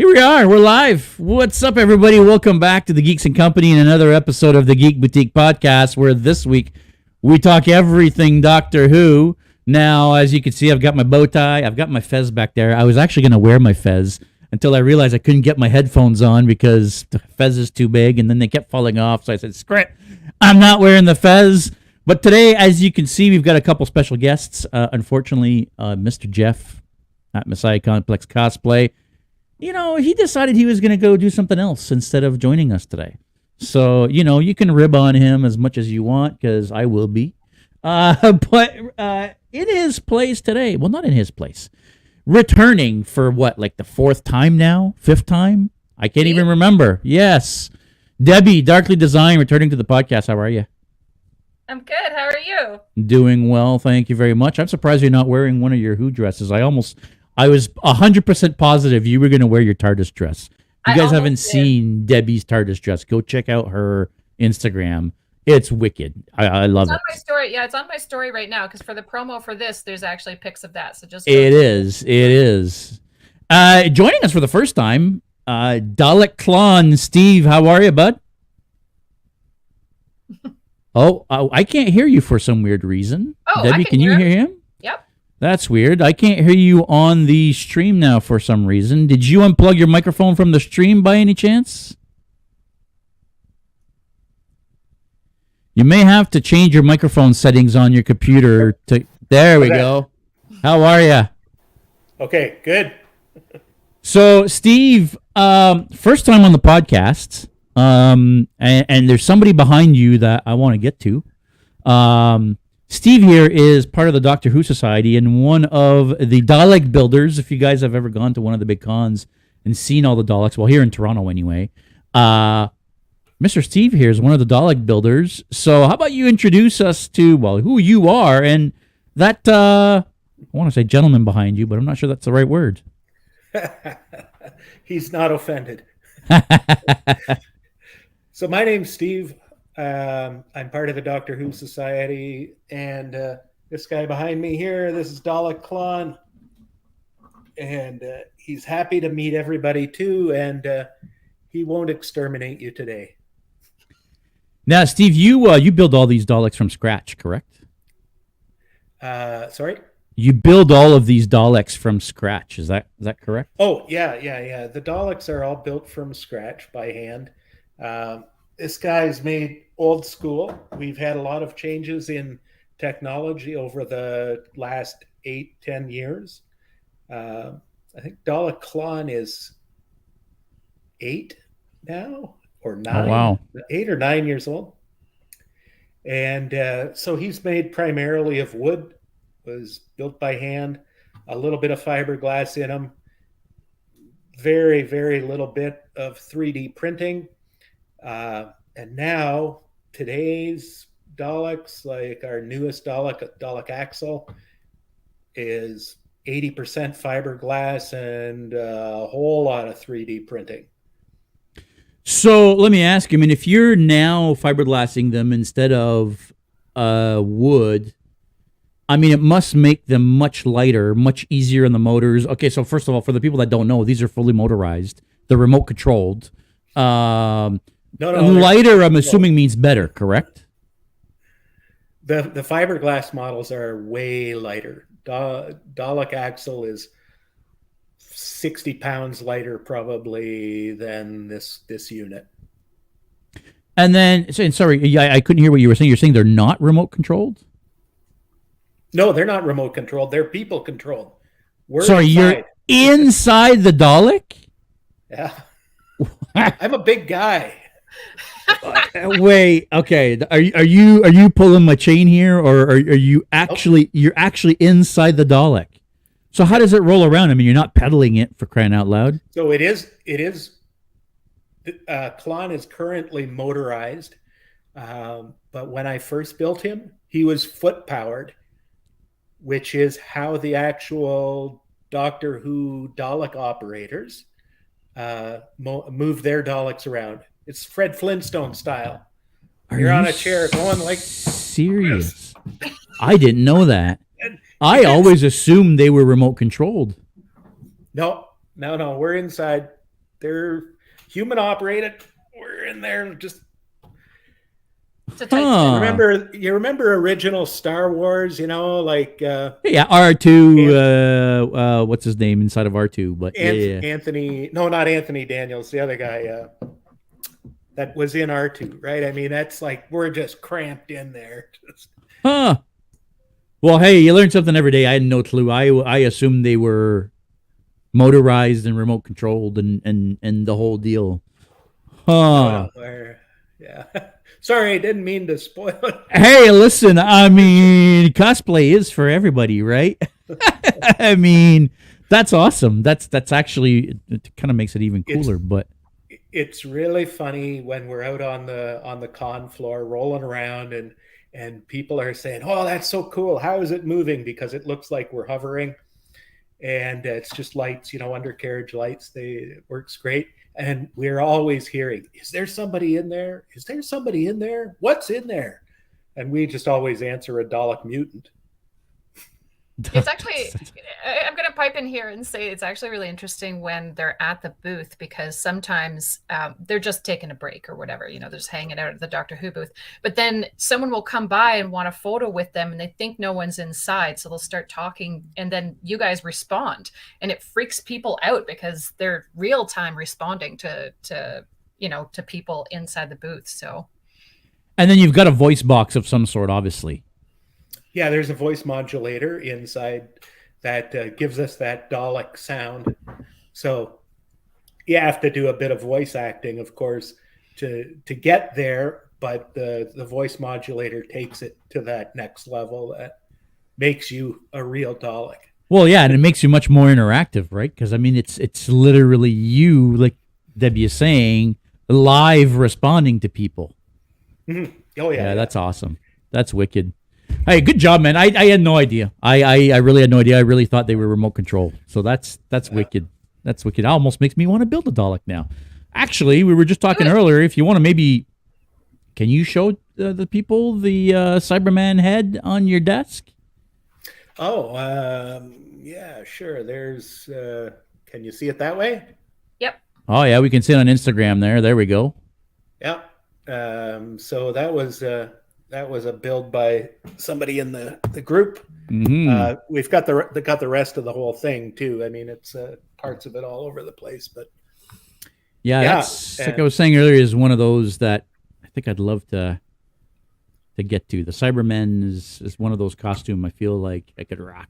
Here we are. We're live. What's up, everybody? Welcome back to the Geeks and Company in another episode of the Geek Boutique Podcast, where this week we talk everything Doctor Who. Now, as you can see, I've got my bow tie. I've got my fez back there. I was actually going to wear my fez until I realized I couldn't get my headphones on because the fez is too big, and then they kept falling off. So I said, screw it. I'm not wearing the fez. But today, as you can see, we've got a couple special guests. Unfortunately, Mr. Jeff at Messiah Complex Cosplay, you know, he decided he was going to go do something else instead of joining us today. So, you know, you can rib on him as much as you want because I will be. But in his place today, well, not in his place, returning for what, like the fourth time now? Fifth time? I can't even remember. Yes. Debbie, Darkly Design, returning to the podcast. How are you? I'm good. How are you? Doing well. Thank you very much. I'm surprised you're not wearing one of your Who dresses. I was 100% positive you were going to wear your TARDIS dress. If you guys haven't seen Debbie's TARDIS dress, go check out her Instagram. It's wicked. I love it. It's on my story. Yeah, it's on my story right now because for the promo for this, there's actually pics of that. So just It is. Joining us for the first time, Dalek Klon. Steve, how are you, bud? Oh, I can't hear you for some weird reason. Oh, Debbie, can you hear him? Yep. That's weird. I can't hear you on the stream now for some reason. Did you unplug your microphone from the stream by any chance? You may have to change your microphone settings on your computer. There we go. How are you? Okay, good. So, Steve, first time on the podcast, and there's somebody behind you that I want to get to. Steve here is part of the Doctor Who Society and one of the Dalek builders. If you guys have ever gone to one of the big cons and seen all the Daleks, well, here in Toronto anyway, Mr. Steve here is one of the Dalek builders. So how about you introduce us to, well, who you are and that, I want to say gentleman behind you, but I'm not sure that's the right word. He's not offended. So my name's Steve. I'm part of the Doctor Who Society, and this guy behind me here, this is Dalek Klon, and he's happy to meet everybody too, and he won't exterminate you today. Now, Steve, you build all these Daleks from scratch, correct? Sorry? You build all of these Daleks from scratch. Is that correct? Oh, yeah. The Daleks are all built from scratch by hand. This guy's made old school. We've had a lot of changes in technology over the last 8-10 years. I think Dalek Klon is 8 now, or 9. Oh, wow. 8 or 9 years old. And so he's made primarily of wood, was built by hand, a little bit of fiberglass in them, very, very little bit of 3D printing. And now today's Daleks, like our newest Dalek Axle, is 80% fiberglass and a whole lot of 3D printing. So let me ask you, I mean, if you're now fiberglassing them instead of wood, I mean, it must make them much lighter, much easier on the motors. Okay, so first of all, for the people that don't know, these are fully motorized. They're remote controlled. Lighter, I'm assuming, means better, correct? The fiberglass models are way lighter. Dalek Axle is 60 pounds lighter probably than this unit. And then, sorry, I couldn't hear what you were saying. You're saying they're not remote controlled? No, they're not remote controlled. They're people controlled. You're inside the Dalek? Yeah. I'm a big guy. Wait, okay. Are you pulling my chain here, or are you actually you're actually inside the Dalek? So how does it roll around? I mean, you're not pedaling it, for crying out loud. So it is. Klon is currently motorized, but when I first built him, he was foot powered, which is how the actual Doctor Who Dalek operators move their Daleks around. It's Fred Flintstone style. You're on a chair going like... Serious? I didn't know that. I always assumed they were remote controlled. No. We're inside. they're human operated. We're in there just. It's a tight You remember original Star Wars, like yeah, R2, what's his name inside of R2, but Anthony, no, not Anthony Daniels, the other guy that was in R2, right? I mean, that's like we're just cramped in there. Well, hey, you learn something every day. I had no clue. I assumed they were motorized and remote controlled and the whole deal. Yeah. Sorry, I didn't mean to spoil it. Hey, listen, I mean, cosplay is for everybody, right? I mean, that's awesome. That's actually, it kind of makes it even cooler, but it's really funny when we're out on the con floor rolling around and people are saying, "Oh, that's so cool. How is it moving?" Because it looks like we're hovering, and it's just lights, undercarriage lights. It works great. And we're always hearing, "Is there somebody in there? Is there somebody in there? What's in there?" And we just always answer a Dalek mutant. It's actually, I'm going to pipe in here and say it's actually really interesting when they're at the booth, because sometimes they're just taking a break or whatever, they're just hanging out at the Doctor Who booth. But then someone will come by and want a photo with them and they think no one's inside. So they'll start talking and then you guys respond, and it freaks people out because they're real time responding to people inside the booth. So. And then you've got a voice box of some sort, obviously. Yeah, there's a voice modulator inside that gives us that Dalek sound. So you have to do a bit of voice acting, of course, to get there. But the voice modulator takes it to that next level that makes you a real Dalek. Well, yeah, and it makes you much more interactive, right? Because, I mean, it's literally you, like Debbie is saying, live responding to people. Mm-hmm. Oh, yeah. Yeah, that's awesome. That's wicked. Hey, good job, man. I had no idea. I really had no idea. I really thought they were remote control. So that's wicked. That's wicked. It almost makes me want to build a Dalek now. Actually, we were just talking earlier. If you want to maybe, can you show the people the Cyberman head on your desk? Oh, yeah, sure. There's, can you see it that way? Yep. Oh, yeah, we can see it on Instagram there. There we go. Yeah. So that was a build by somebody in the group. Mm-hmm. We've got the rest of the whole thing too. I mean, it's parts of it all over the place, but that's like I was saying earlier, is one of those that I think I'd love to get to. The Cybermen is one of those costumes I feel like I could rock.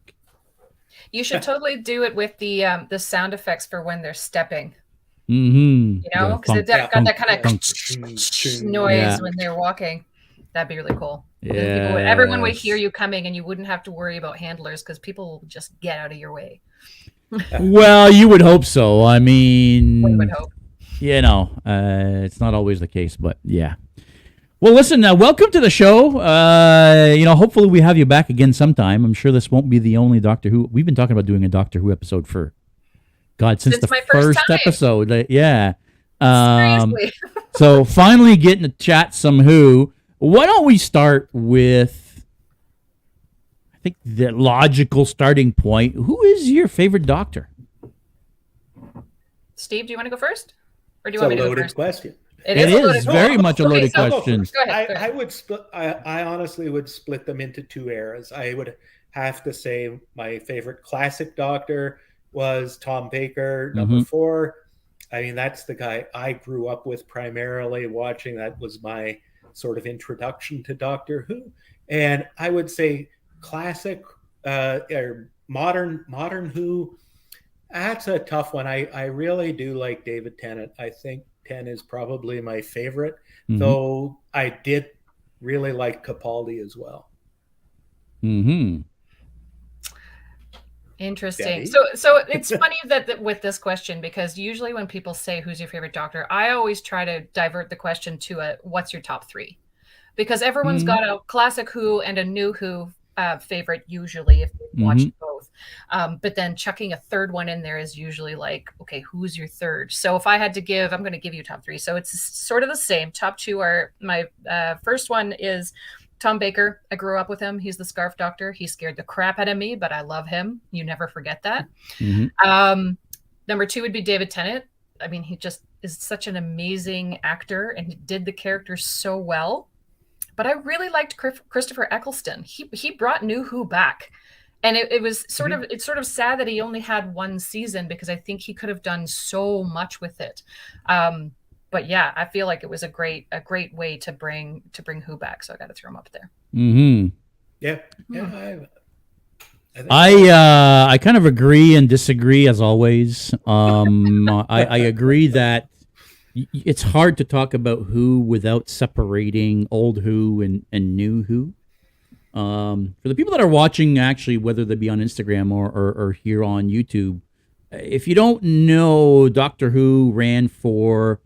You should totally do it with the sound effects for when they're stepping. Mm-hmm. Because it's got that kind of noise when they're walking. That'd be really cool. Yeah. Everyone would hear you coming, and you wouldn't have to worry about handlers because people will just get out of your way. Well, you would hope so. I mean, We would hope. It's not always the case, but yeah. Well, listen, welcome to the show. Hopefully we have you back again sometime. I'm sure this won't be the only Doctor Who. We've been talking about doing a Doctor Who episode since the first episode. Yeah. Seriously. So finally getting to chat some Who. Why don't we start with, I think, the logical starting point. Who is your favorite Doctor? Steve, do you want to go first? Or do you it's want me to go loaded first? question. It is very much a loaded question. Go ahead. I would split. I honestly would split them into two eras. I would have to say my favorite classic Doctor was Tom Baker, number 4. I mean, that's the guy I grew up with primarily watching. That was my sort of introduction to Doctor Who. And I would say classic or modern Who. That's a tough one. I really do like David Tennant. I think 10 is probably my favorite, though I did really like Capaldi as well. Mm-hmm. Interesting. So it's funny that with this question, because usually when people say who's your favorite Doctor, I always try to divert the question to what's your top 3, because everyone's got a classic Who and a new Who favorite usually if they've watched both. But then chucking a third one in there is usually like, okay, who's your third? So if I had to give, I'm going to give you top 3. So it's sort of the same. Top 2 are my first one is Tom Baker. I grew up with him. He's the Scarf Doctor. He scared the crap out of me, but I love him. You never forget that. Number 2 would be David Tennant. I mean, he just is such an amazing actor and he did the character so well. But I really liked Christopher Eccleston. He brought New Who back. And it was sort of, it's sort of sad that he only had one season because I think he could have done so much with it. But yeah, I feel like it was a great way to bring Who back. So I got to throw him up there. Mm-hmm. Yeah. I kind of agree and disagree as always. I agree that it's hard to talk about Who without separating old Who and new Who. For the people that are watching, actually, whether they be on Instagram or here on YouTube, if you don't know, Doctor Who ran for...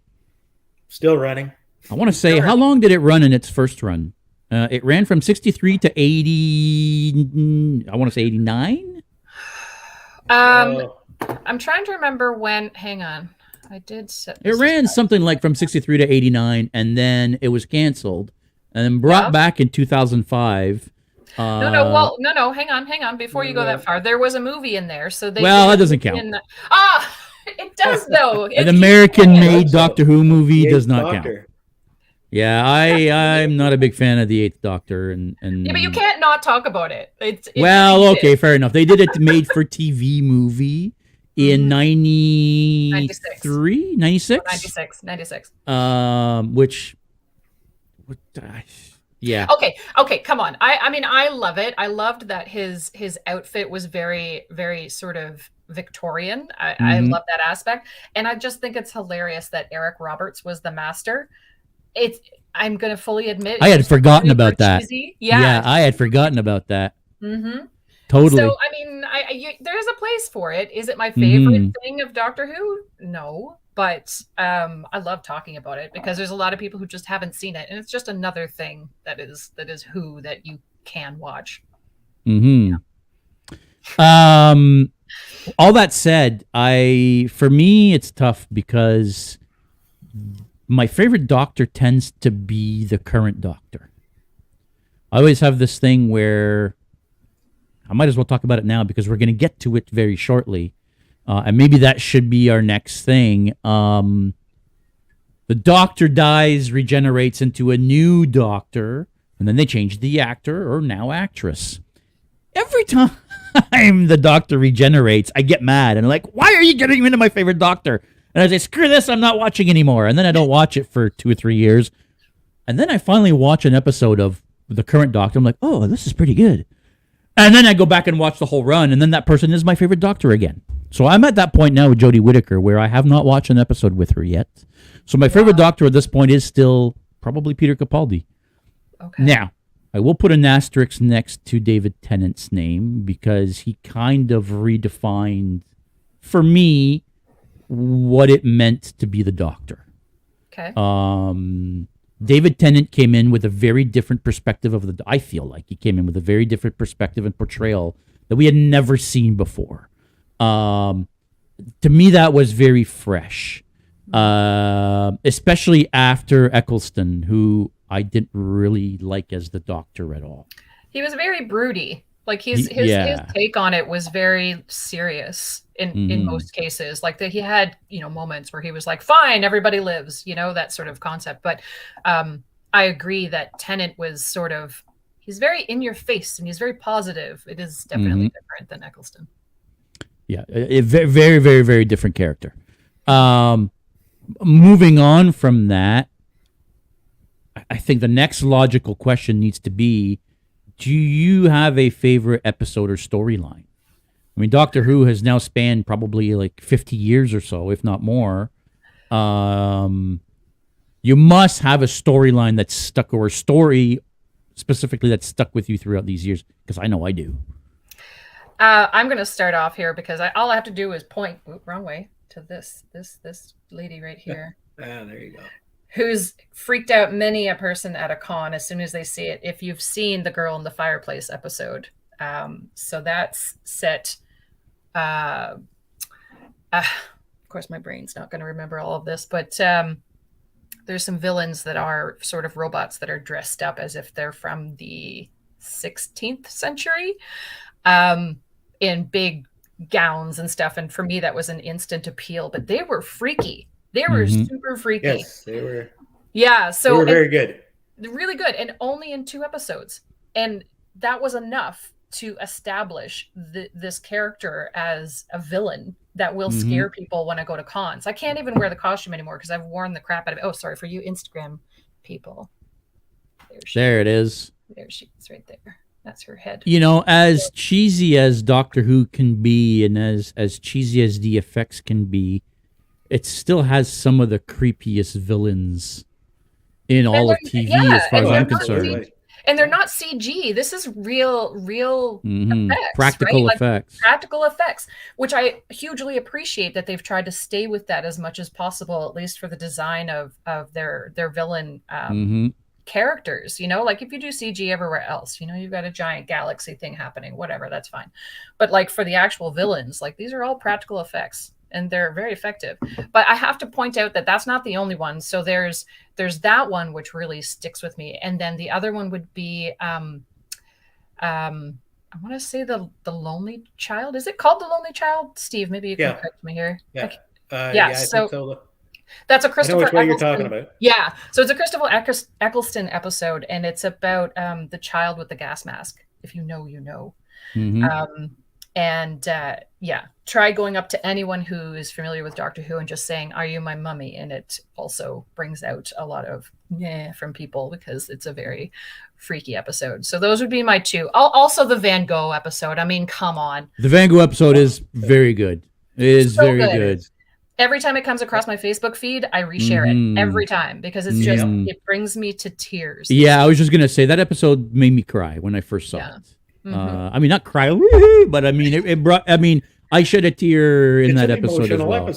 Still running. I want to say, how long did it run in its first run? It ran from 63 to 80, I want to say 89? I'm trying to remember when, hang on. I did set It ran something like from 63 to 89, and then it was canceled, and then brought back in 2005. No, hang on. Before you go that far, there was a movie in there. So that doesn't count. It does though. An American-made Doctor Who movie does not count. Yeah, I'm not a big fan of the Eighth Doctor, and yeah, but you can't not talk about it. Okay, fair enough. They did a made-for-TV movie in 93, 96? 96. Which, yeah. Okay, come on. I mean, I love it. I loved that his outfit was very, very sort of Victorian. I love that aspect, and I just think it's hilarious that Eric Roberts was the Master. I'm going to fully admit, I had forgotten about that. Yeah, I had forgotten about that. Mm-hmm. Totally. So, I mean, there's a place for it. Is it my favorite thing of Doctor Who? No, but I love talking about it because there's a lot of people who just haven't seen it, and it's just another thing that is Who that you can watch. Mm-hmm. Yeah. All that said, for me, it's tough because my favorite Doctor tends to be the current Doctor. I always have this thing where I might as well talk about it now because we're going to get to it very shortly. And maybe that should be our next thing. The Doctor dies, regenerates into a new Doctor, and then they change the actor or now actress. Every time the Doctor regenerates, I get mad and I'm like, why are you getting into my favorite Doctor? And I say, screw this, I'm not watching anymore. And then I don't watch it for 2 or 3 years. And then I finally watch an episode of the current Doctor. I'm like, oh, this is pretty good. And then I go back and watch the whole run, and then that person is my favorite Doctor again. So I'm at that point now with Jodie Whittaker where I have not watched an episode with her yet. So my favorite Doctor at this point is still probably Peter Capaldi. Okay. Now, I will put an asterisk next to David Tennant's name because he kind of redefined, for me, what it meant to be the Doctor. Okay. David Tennant came in with a very different perspective of I feel like he came in with a very different perspective and portrayal that we had never seen before. To me, that was very fresh. Especially after Eccleston, who I didn't really like as the Doctor at all. He was very broody. Like his take on it was very serious in most cases. Like that he had, moments where he was like, fine, everybody lives, that sort of concept. But I agree that Tennant was sort of, he's very in your face and he's very positive. It is definitely different than Eccleston. Yeah, a very, very, very, very different character. Moving on from that, I think the next logical question needs to be, do you have a favorite episode or storyline? I mean, Doctor Who has now spanned probably like 50 years or so, if not more. You must have a storyline that's stuck, or a story specifically that's stuck with you throughout these years, because I know I do. I'm going to start off here because all I have to do is point, wrong way, to this lady right here. There you go. Who's freaked out many a person at a con as soon as they see it, if you've seen the Girl in the Fireplace episode. So that's set. Of course, my brain's not going to remember all of this, but there's some villains that are sort of robots that are dressed up as if they're from the 16th century in big gowns and stuff. And for me, that was an instant appeal. But they were freaky. They were super freaky. Yes, they were. Yeah, so they were very good. Really good, and only in 2 episodes. And that was enough to establish this character as a villain that will scare people when I go to cons. I can't even wear the costume anymore because I've worn the crap out of it. Oh, sorry for you Instagram people. There it is. There she is, right there. That's her head. You know, as cheesy as Doctor Who can be, and as cheesy as the effects can be, it still has some of the creepiest villains in all of TV, as far as I'm concerned. And they're not CG. This is real effects, practical right? effects. Practical effects, which I hugely appreciate that they've tried to stay with that as much as possible, at least for the design of their villain characters. You know, like if you do CG everywhere else, you know, you've got a giant galaxy thing happening, whatever, that's fine. But like for the actual villains, like these are all practical effects. And they're very effective. But I have to point out that that's not the only one. So there's that one which really sticks with me, and then the other one would be I want to say the Lonely Child. Is it called The Lonely Child? Steve, maybe you can correct me here. Yeah. I think so. That's a Christopher. I know which one you're talking about. Yeah. So it's a Christopher Eccleston episode, and it's about the child with the gas mask. If you know, you know. And try going up to anyone who is familiar with Doctor Who and just saying, "Are you my mummy?" And it also brings out a lot of from people because it's a very freaky episode. So those would be my 2. Also the Van Gogh episode. I mean, come on. The Van Gogh episode is very good. It is so very good. Every time it comes across my Facebook feed, I reshare it every time because it's just it brings me to tears. Yeah, I was just gonna say that episode made me cry when I first saw it. I mean, not cry, but I mean, it brought. I mean, I shed a tear in that episode as well.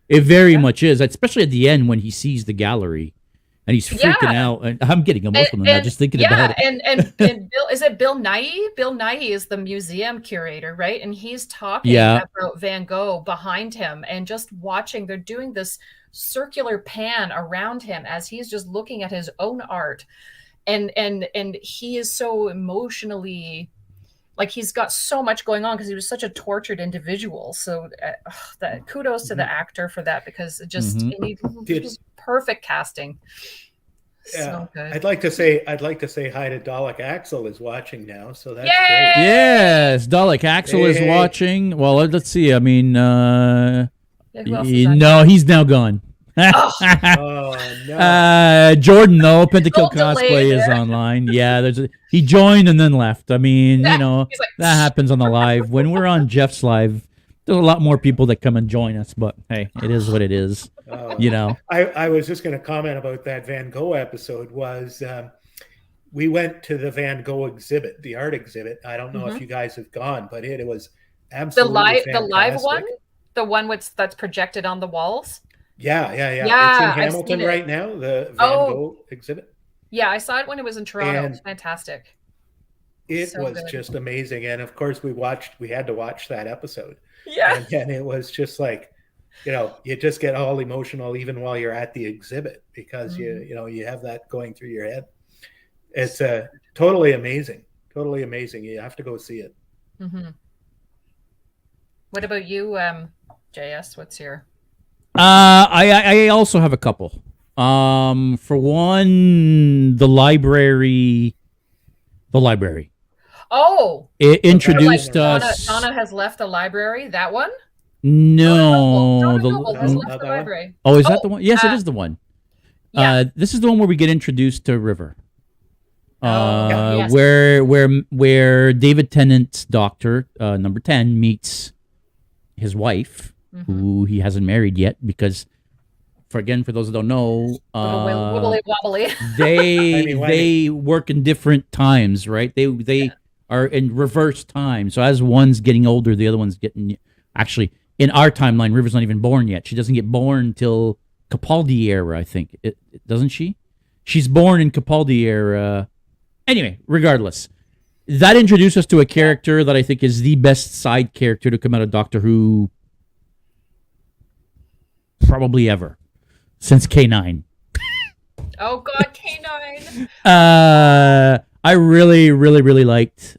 It very much is, especially at the end when he sees the gallery and he's freaking out. And I'm getting emotional now just thinking about it. And Bill, is it Bill Nighy? Bill Nighy is the museum curator, right? And he's talking about Van Gogh behind him and just watching. They're doing this circular pan around him as he's just looking at his own art, and he is so emotionally. Like he's got so much going on because he was such a tortured individual. So kudos to the actor for that because it just just perfect casting. Yeah, so good. I'd like to say hi to Dalek Axel is watching now. So that's great. Yes, Dalek Axel is watching. Well, let's see. I mean, no, he's now gone. Oh, no. Jordan though, Pentakill Cosplay is online. Yeah, he joined and then left. I mean, you know, that happens on the live. When we're on Jeff's live, there's a lot more people that come and join us, but hey, it is what it is. You know. I was just going to comment about that Van Gogh episode was we went to the Van Gogh exhibit, the art exhibit. I don't know if you guys have gone, but it was absolutely fantastic. The live one? The one that's projected on the walls? Yeah. It's in Hamilton right now, the Van Gogh exhibit. Yeah, I saw it when it was in Toronto. It was fantastic. It was just amazing. And of course we had to watch that episode. Yeah. And it was just like, you know, you just get all emotional even while you're at the exhibit because you have that going through your head. It's totally amazing. Totally amazing. You have to go see it. What about you, JS? What's your I also have a couple. For one, the library. Oh, it introduced us. Donna has left the library. That one? No, the library. Oh, is that the one? Yes, it is the one. Yeah. This is the one where we get introduced to River. Yes. Where David Tennant's doctor, number 10, meets his wife. Who he hasn't married yet because, for those who don't know, Wibbly-wobbly. they work in different times, right? They are in reverse time. So as one's getting older, the other one's getting. Actually, in our timeline, River's not even born yet. She doesn't get born till Capaldi era, I think. Doesn't she? She's born in Capaldi era. Anyway, regardless, that introduced us to a character that I think is the best side character to come out of Doctor Who. Probably ever since K9. Oh God, K9. I really liked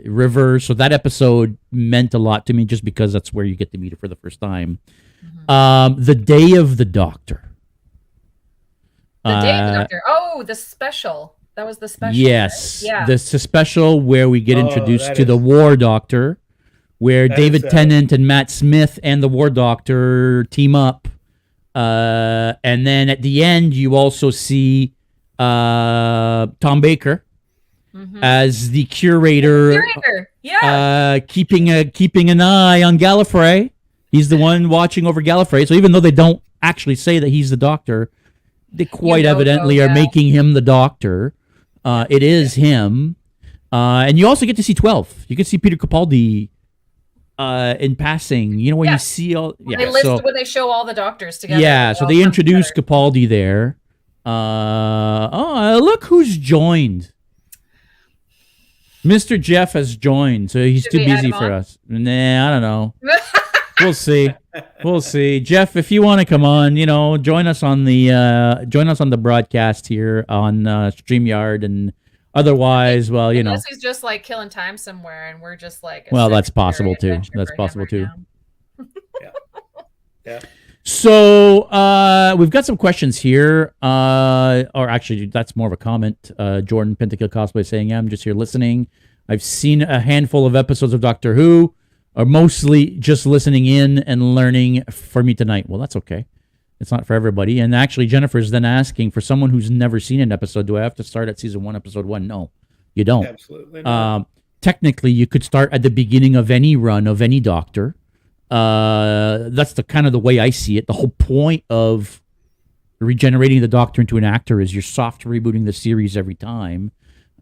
River. So that episode meant a lot to me just because that's where you get to meet her for the first time. The Day of the Doctor. The Day of the Doctor. Oh, the special. That was the special. Yes. Right? Yeah. The special where we get introduced to the War Doctor, where David Tennant and Matt Smith and the War Doctor team up. And then at the end, you also see Tom Baker as the curator. Yeah. Keeping an eye on Gallifrey. He's the one watching over Gallifrey. So even though they don't actually say that he's the Doctor, they quite evidently are making him the Doctor. It is him. And you also get to see 12. You can see Peter Capaldi in passing. You know, when you see all... when they show all the Doctors together. Yeah, so they introduce Capaldi there. Look who's joined. Mr. Jeff has joined, so he's too busy for us. Nah, I don't know. We'll see. We'll see. Jeff, if you want to come on, join us on the broadcast here on StreamYard, and otherwise, unless he's just like killing time somewhere, and we're just like, that's possible too. That's possible too. Yeah. So we've got some questions here, or actually, that's more of a comment. Jordan Pentakill Cosplay saying, "Yeah, I'm just here listening. I've seen a handful of episodes of Doctor Who." Are mostly just listening in and learning for me tonight. Well, that's okay. It's not for everybody. And actually, Jennifer's then asking, for someone who's never seen an episode, do I have to start at season 1, episode 1? No, you don't. Absolutely not. Technically, you could start at the beginning of any run of any Doctor. That's the kind of the way I see it. The whole point of regenerating the Doctor into an actor is you're soft rebooting the series every time.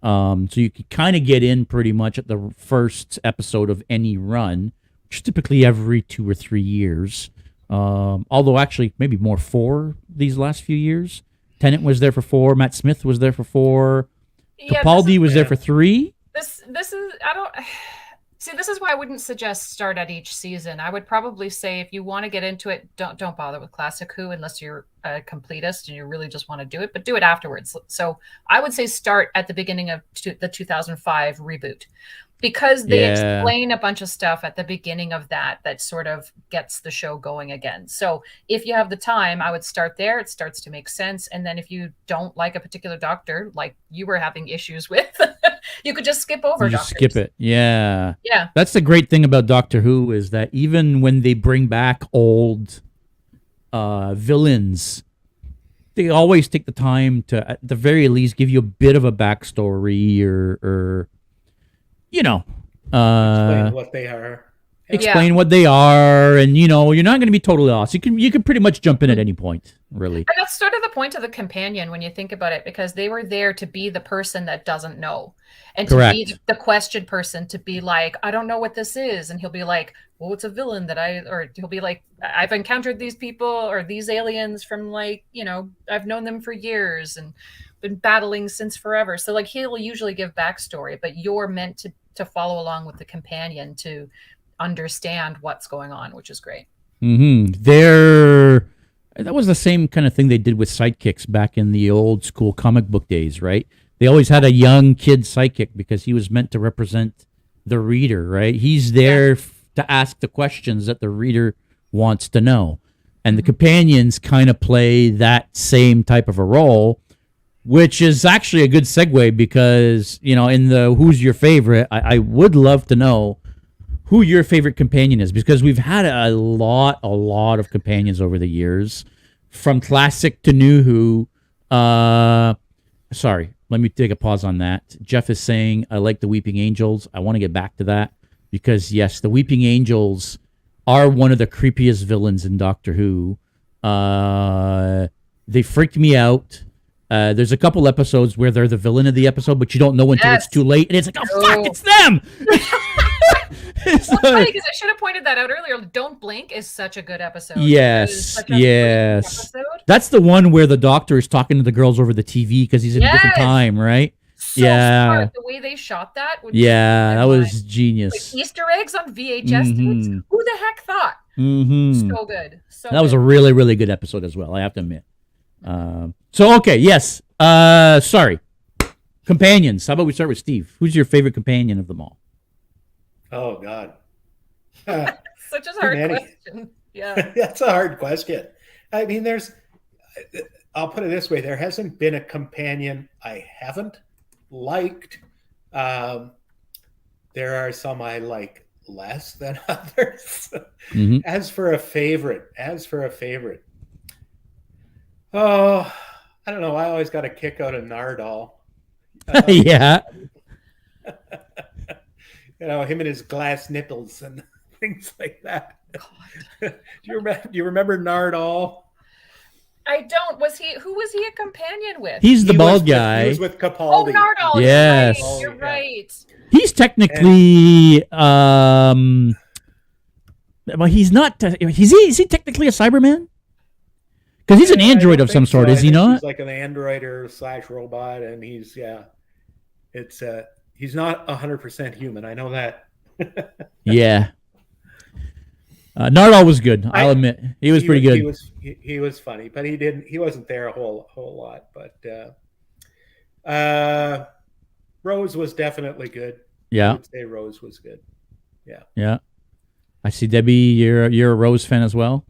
So you can kind of get in pretty much at the first episode of any run, which is typically every 2 or 3 years. Although actually maybe more 4 these last few years. Tennant was there for 4. Matt Smith was there for 4. Capaldi was there for 3. This is why I wouldn't suggest start at each season. I would probably say if you want to get into it, don't bother with Classic Who unless you're a completist and you really just want to do it, but do it afterwards. So I would say start at the beginning of the 2005 reboot, because they explain a bunch of stuff at the beginning of that sort of gets the show going again. So if you have the time, I would start there. It starts to make sense. And then if you don't like a particular Doctor, like you were having issues with, you could just skip over Doctors. Skip it. Yeah. Yeah. That's the great thing about Doctor Who is that even when they bring back old villains, they always take the time to, at the very least, give you a bit of a backstory or explain what they are. Explain what they are, and you're not going to be totally lost. You can pretty much jump in at any point, really. And that's sort of the point of the companion when you think about it, because they were there to be the person that doesn't know, and to be the question person, to be like, I don't know what this is, and he'll be like, well, it's a villain or he'll be like, I've encountered these people or these aliens from I've known them for years and been battling since forever. So like he'll usually give backstory, but you're meant to follow along with the companion to understand what's going on, which is great. That was the same kind of thing they did with sidekicks back in the old school comic book days, right? They always had a young kid sidekick because he was meant to represent the reader, right? He's there to ask the questions that the reader wants to know. And the companions kind of play that same type of a role, which is actually a good segue because, in the Who's Your Favorite, I would love to know who your favorite companion is, because we've had a lot of companions over the years, from classic to new Who. Sorry, let me take a pause on that. Jeff is saying, I like the Weeping Angels. I want to get back to that because, yes, the Weeping Angels are one of the creepiest villains in Doctor Who. They freaked me out. There's a couple episodes where they're the villain of the episode, but you don't know until it's too late, and it's like, oh, fuck, it's them! It's funny because I should have pointed that out earlier. Don't Blink is such a good episode. Yes. That's the one where the Doctor is talking to the girls over the TV because he's in a different time, right? So smart. The way they shot that. That was genius. Like Easter eggs on VHS tapes. Who the heck thought? So good. That was a really, really good episode as well, I have to admit. Sorry. Companions. How about we start with Steve? Who's your favorite companion of them all? Oh God. Such a hard question. Yeah. That's a hard question. I mean, I'll put it this way. There hasn't been a companion I haven't liked. There are some I like less than others. Mm-hmm. As for a favorite, oh, I don't know. I always got a kick out of Nardal. Yeah. Him and his glass nipples and things like that. Do you remember Nardal? I don't. Who was he a companion with? He's the bald guy. He was with Capaldi. Oh, Nardal. Yes. You're right. He's technically, well, he's not. Is he technically a Cyberman? Because he's an android of some sort, is he not? He's like an android or / robot, and he's not 100% human. I know that. Yeah. Nardal was good. I'll admit he was pretty good. He was funny, but he wasn't there a whole lot. But Rose was definitely good. Yeah, I would say Rose was good. Yeah. Yeah. I see, Debbie. You're a Rose fan as well.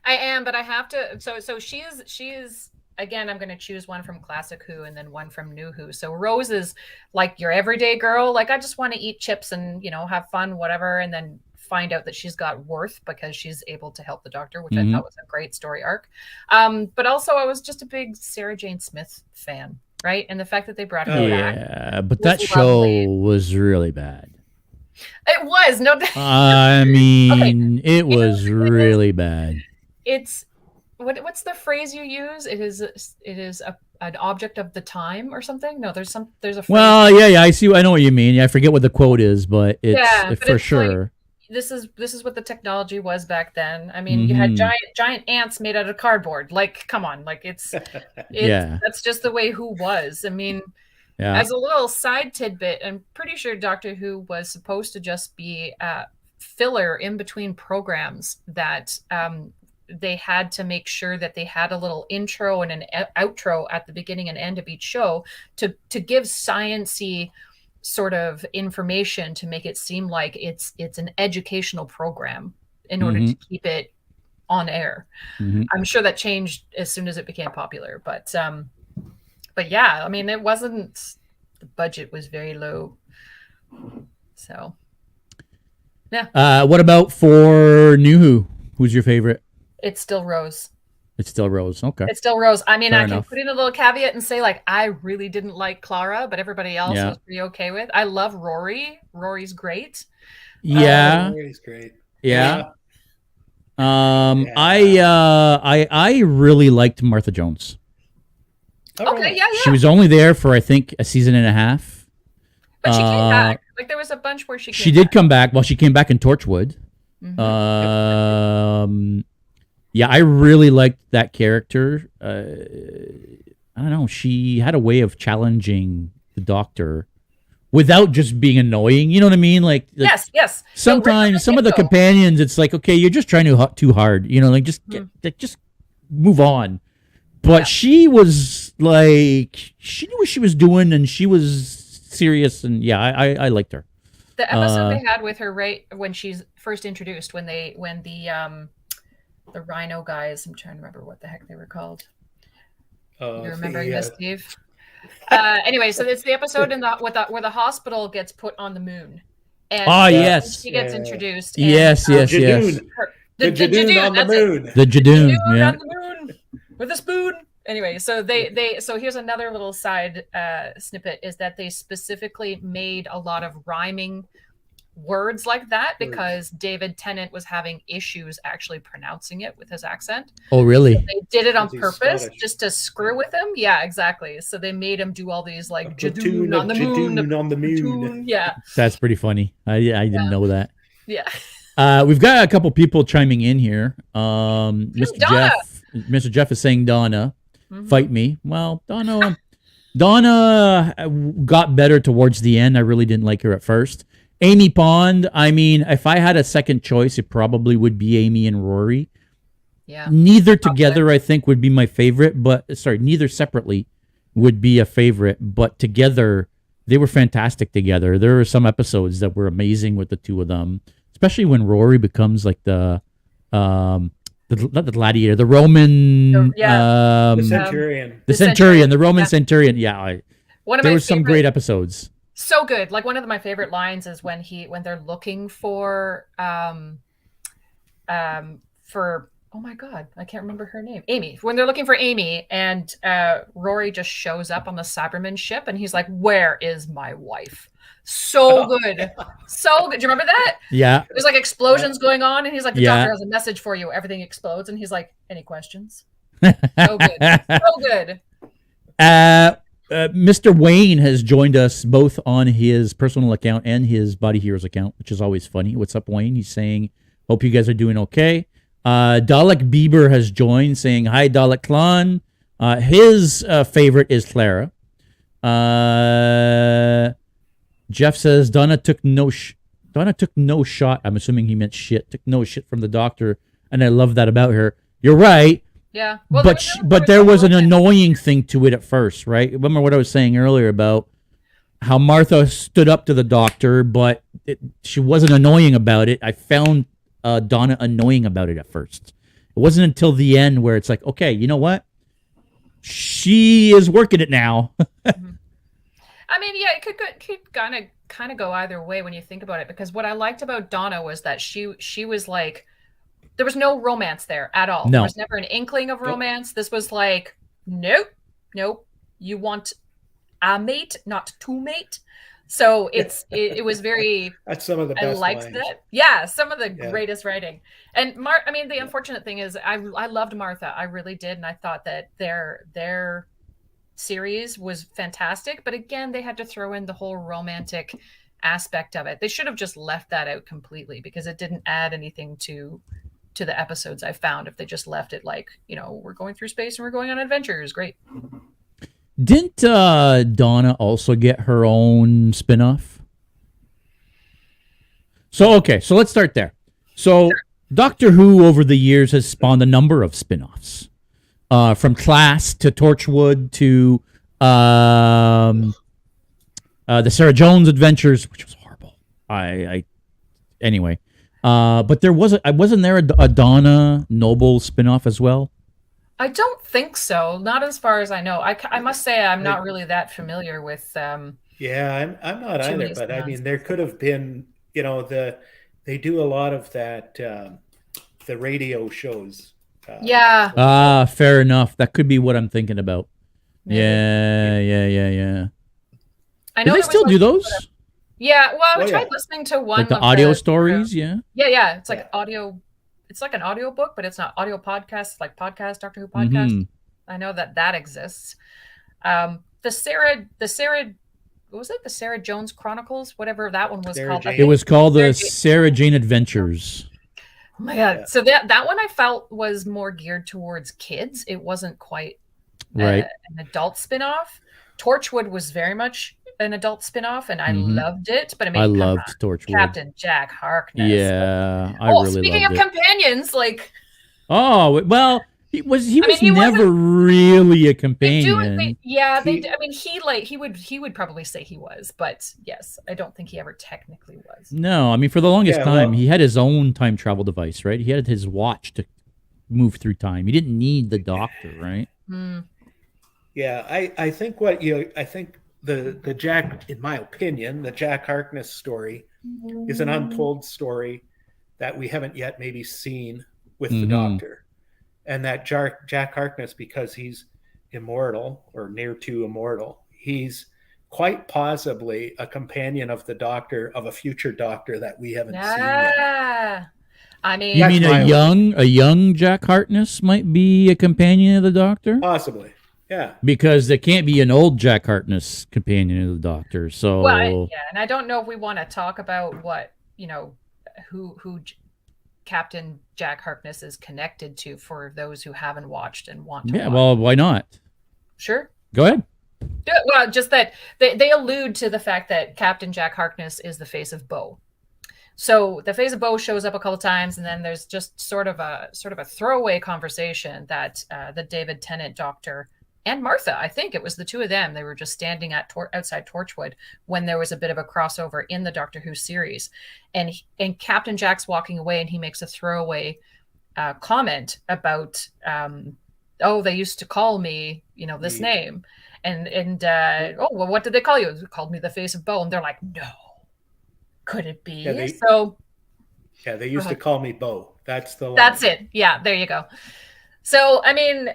I am, but I have to. So she is. Again, I'm going to choose one from Classic Who and then one from New Who. So Rose is like your everyday girl. Like, I just want to eat chips and, have fun, whatever. And then find out that she's got worth because she's able to help the Doctor, which I thought was a great story arc. But also I was just a big Sarah Jane Smith fan, right? And the fact that they brought her back. Yeah, but that show was really bad. It was. No. I mean, it was really bad. It's... What's the phrase you use? It is an object of the time or something. No, there's a phrase. Well, yeah, I know what you mean. Yeah, I forget what the quote is, but it's for sure. Like, this is what the technology was back then. I mean, you had giant ants made out of cardboard. Like, come on, like it's that's just the way Who was. I mean, as a little side tidbit, I'm pretty sure Doctor Who was supposed to just be filler in between programs that they had to make sure that they had a little intro and an outro at the beginning and end of each show to give sciencey sort of information to make it seem like it's an educational program in order to keep it on air. I'm sure that changed as soon as it became popular, but yeah, I mean, the budget was very low. So yeah. What about for New Who? Who's your favorite? It's still Rose. It's still Rose. Okay. It's still Rose. I mean, Fair I can enough. put in a little caveat and say, like, I really didn't like Clara, but everybody else was pretty okay with. I love Rory. Rory's great. Yeah. Rory's great. Yeah. I really liked Martha Jones. Okay, yeah. She was only there for, I think, a season and a half. But she came back. Like, there was a bunch where she came back. She did come back. Well, she came back in Torchwood. Yeah, I really liked that character. I don't know. She had a way of challenging the Doctor without just being annoying. You know what I mean? Like yes. Sometimes some of the companions, it's like, okay, you're just trying too hard. You know, like just move on. But she was like, she knew what she was doing, and she was serious. And yeah, I liked her. The episode they had with her right when she's first introduced, when the Rhino guys, I'm trying to remember what the heck they were called. You remembering this, Steve? Anyway, so it's the episode where the hospital gets put on the moon. And yes. She gets introduced. Yes. The Jadoon on the moon. The Jadoon, yeah. On the moon with a spoon. Anyway, so so here's another little side snippet, is that they specifically made a lot of rhyming words like that because David Tennant was having issues actually pronouncing it with his accent. Oh, really? So they did it on purpose Scottish. just to screw with him. Yeah, exactly. So they made him do all these like Jadoon on the moon. on the moon. Yeah. That's pretty funny. I didn't know that. Yeah. We've got a couple people chiming in here. Mr. Jeff is saying Donna. Fight me. Well, Donna got better towards the end. I really didn't like her at first. Amy Pond, I mean, if I had a second choice, it probably would be Amy and Rory. Yeah. Neither together, I think, would be my favorite, but neither separately would be a favorite, but together they were fantastic together. There were some episodes that were amazing with the two of them, especially when Rory becomes like not the gladiator, the Roman, the centurion, the Roman centurion. Yeah, one of there my were some great episodes. So good. Like one of my favorite lines is when they're looking for oh my God, I can't remember her name. Amy. When they're looking for Amy, and Rory just shows up on the Cyberman ship, and he's like, "Where is my wife?" So good. So good. Do you remember that? Yeah. There's like explosions going on, and he's like, "The doctor has a message for you." Everything explodes, and he's like, "Any questions?" So good. So good. Mr. Wayne has joined us both on his personal account and his Body Heroes account, which is always funny. What's up, Wayne? He's saying, "Hope you guys are doing okay." Dalek Bieber has joined, saying, "Hi, Dalek Clan." His favorite is Clara. Jeff says Donna took no shot. I'm assuming he meant shit. Took no shit from the doctor, and I love that about her. You're right. Yeah. Well, but there was an annoying thing to it at first, right? Remember what I was saying earlier about how Martha stood up to the doctor, but she wasn't annoying about it. I found Donna annoying about it at first. It wasn't until the end where it's like, okay, you know what? She is working it now. Mm-hmm. I mean, yeah, it could kind of go either way when you think about it, because what I liked about Donna was that she was like, there was no romance there at all. No. There was never an inkling of romance. This was like, nope. You want a mate, not to mate. So it was very. That's some of the best. I liked lines. That. Yeah, some of the greatest writing. And the unfortunate thing is, I loved Martha. I really did, and I thought that their series was fantastic. But again, they had to throw in the whole romantic aspect of it. They should have just left that out completely, because it didn't add anything to the episodes. I found if they just left it like, we're going through space and we're going on adventures. Great. Didn't Donna also get her own spinoff? So let's start there. So sure. Doctor Who over the years has spawned a number of spinoffs, from Class to Torchwood to the Sarah Jones Adventures, which was horrible. Anyway. But wasn't there a Donna Noble spinoff as well? I don't think so. Not as far as I know. I must say I'm not really that familiar with. Yeah, I'm not either. But I mean, there could have been. They do a lot of that. The radio shows. Yeah. Fair enough. That could be what I'm thinking about. Maybe. Yeah. I know. Do they still do those? Yeah, well, I tried listening to one like the audio stories. Yeah. It's like audio. It's like an audio book, but it's not audio podcast. Like podcast, Doctor Who podcast. Mm-hmm. I know that exists. The Sarah, what was it? The Sarah Jones Chronicles, whatever that one was called. It was called the Sarah Jane Adventures. Oh my God! Yeah. So that one I felt was more geared towards kids. It wasn't quite an adult spinoff. Torchwood was very much an adult spinoff, and I loved it. But I loved Torchwood. Captain Jack Harkness. Yeah, I really speaking loved of companions, like. Oh well, he was never really a companion. He would probably say he was, but yes, I don't think he ever technically was. No, I mean for the longest time, he had his own time travel device, right? He had his watch to move through time. He didn't need the doctor, right? Mm. Yeah, I think the Jack, in my opinion, the Jack Harkness story is an untold story that we haven't yet maybe seen with the Doctor. And that Jack Harkness, because he's immortal or near to immortal, he's quite possibly a companion of the Doctor, of a future Doctor that we haven't seen yet. I mean, you mean a young Jack Harkness might be a companion of the Doctor? Possibly. Yeah, because there can't be an old Jack Harkness companion of the Doctor. So, and I don't know if we want to talk about what who Captain Jack Harkness is connected to for those who haven't watched and want to. Yeah, well, why not? Sure. Go ahead. Well, just that they allude to the fact that Captain Jack Harkness is the face of Bo. So the face of Bo shows up a couple times, and then there's just sort of a throwaway conversation that the David Tennant Doctor and Martha. I think it was the two of them. They were just standing at outside Torchwood when there was a bit of a crossover in the Doctor Who series, and Captain Jack's walking away, and he makes a throwaway comment about, oh, they used to call me, this name, and oh, well, what did they call you? They called me the face of Bo, and they're like, no, could it be? Yeah, they used to call me Bo. That's the line. That's it. Yeah, there you go. So, I mean,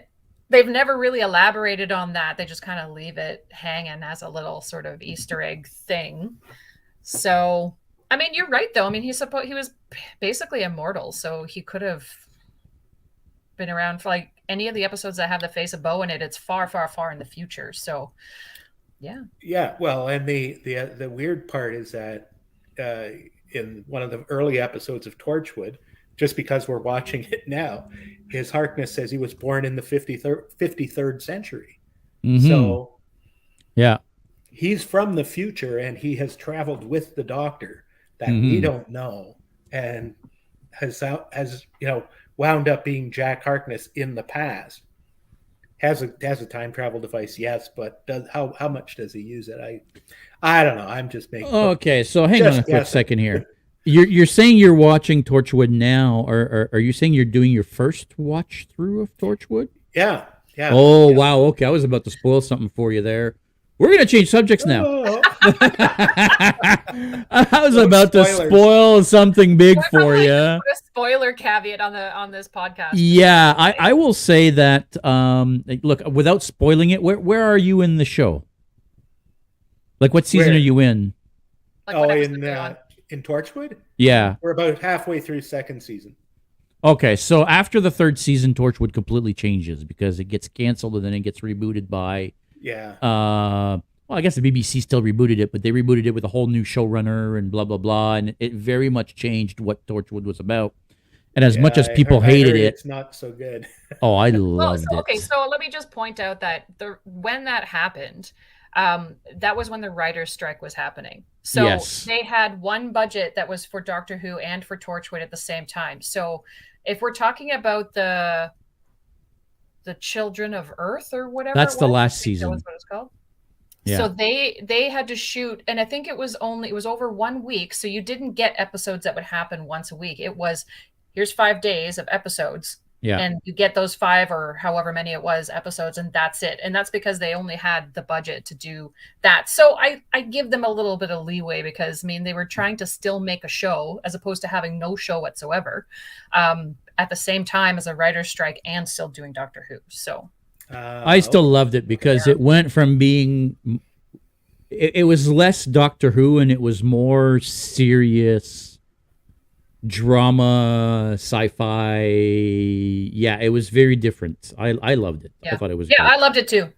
they've never really elaborated on that. They just kind of leave it hanging as a little sort of Easter egg thing. So, I mean, you're right, though. I mean, he was basically immortal, so he could have been around for like any of the episodes that have the face of Bo in it. It's far, far, far in the future. So, yeah. Yeah. Well, and the weird part is that in one of the early episodes of Torchwood, just because we're watching it now, His Harkness says he was born in the 53rd century. Mm-hmm. So, yeah, he's from the future, and he has traveled with the Doctor that we don't know, and has wound up being Jack Harkness in the past. Has a time travel device, yes, but how much does he use it? I don't know. I'm just making. Okay, so hang on a quick second here. You're saying you're watching Torchwood now, or are you saying you're doing your first watch through of Torchwood? Yeah. Oh, yeah. Wow. Okay, I was about to spoil something for you there. We're going to change subjects now. I was about to spoil something big for you. Put a spoiler caveat on this podcast. Yeah, I will say that. Look, without spoiling it, where are you in the show? Like, what season are you in? Like in Torchwood? Yeah, we're about halfway through second season. Okay, so after the third season, Torchwood completely changes because it gets canceled and then it gets rebooted by. Yeah. Well, I guess the BBC still rebooted it, but they rebooted it with a whole new showrunner and blah, blah, blah. And it very much changed what Torchwood was about. And as much as people hated it. It's not so good. Oh, I loved it. Okay, so let me just point out that when that happened, that was when the writer's strike was happening. So yes. They had one budget that was for Doctor Who and for Torchwood at the same time. So if we're talking about the Children of Earth or whatever, that's the last season. That was what it's called. Yeah. So they had to shoot, and I think it was over 1 week. So you didn't get episodes that would happen once a week. It was, here's 5 days of episodes. Yeah. And you get those 5 or however many it was episodes, and that's it. And that's because they only had the budget to do that. So I give them a little bit of leeway because, I mean, they were trying to still make a show as opposed to having no show whatsoever at the same time as a writer's strike and still doing Doctor Who. So I still loved it because it went from being, it was less Doctor Who and it was more serious drama, sci-fi. Yeah, it was very different. I loved it. Yeah. I thought it was great. I loved it too.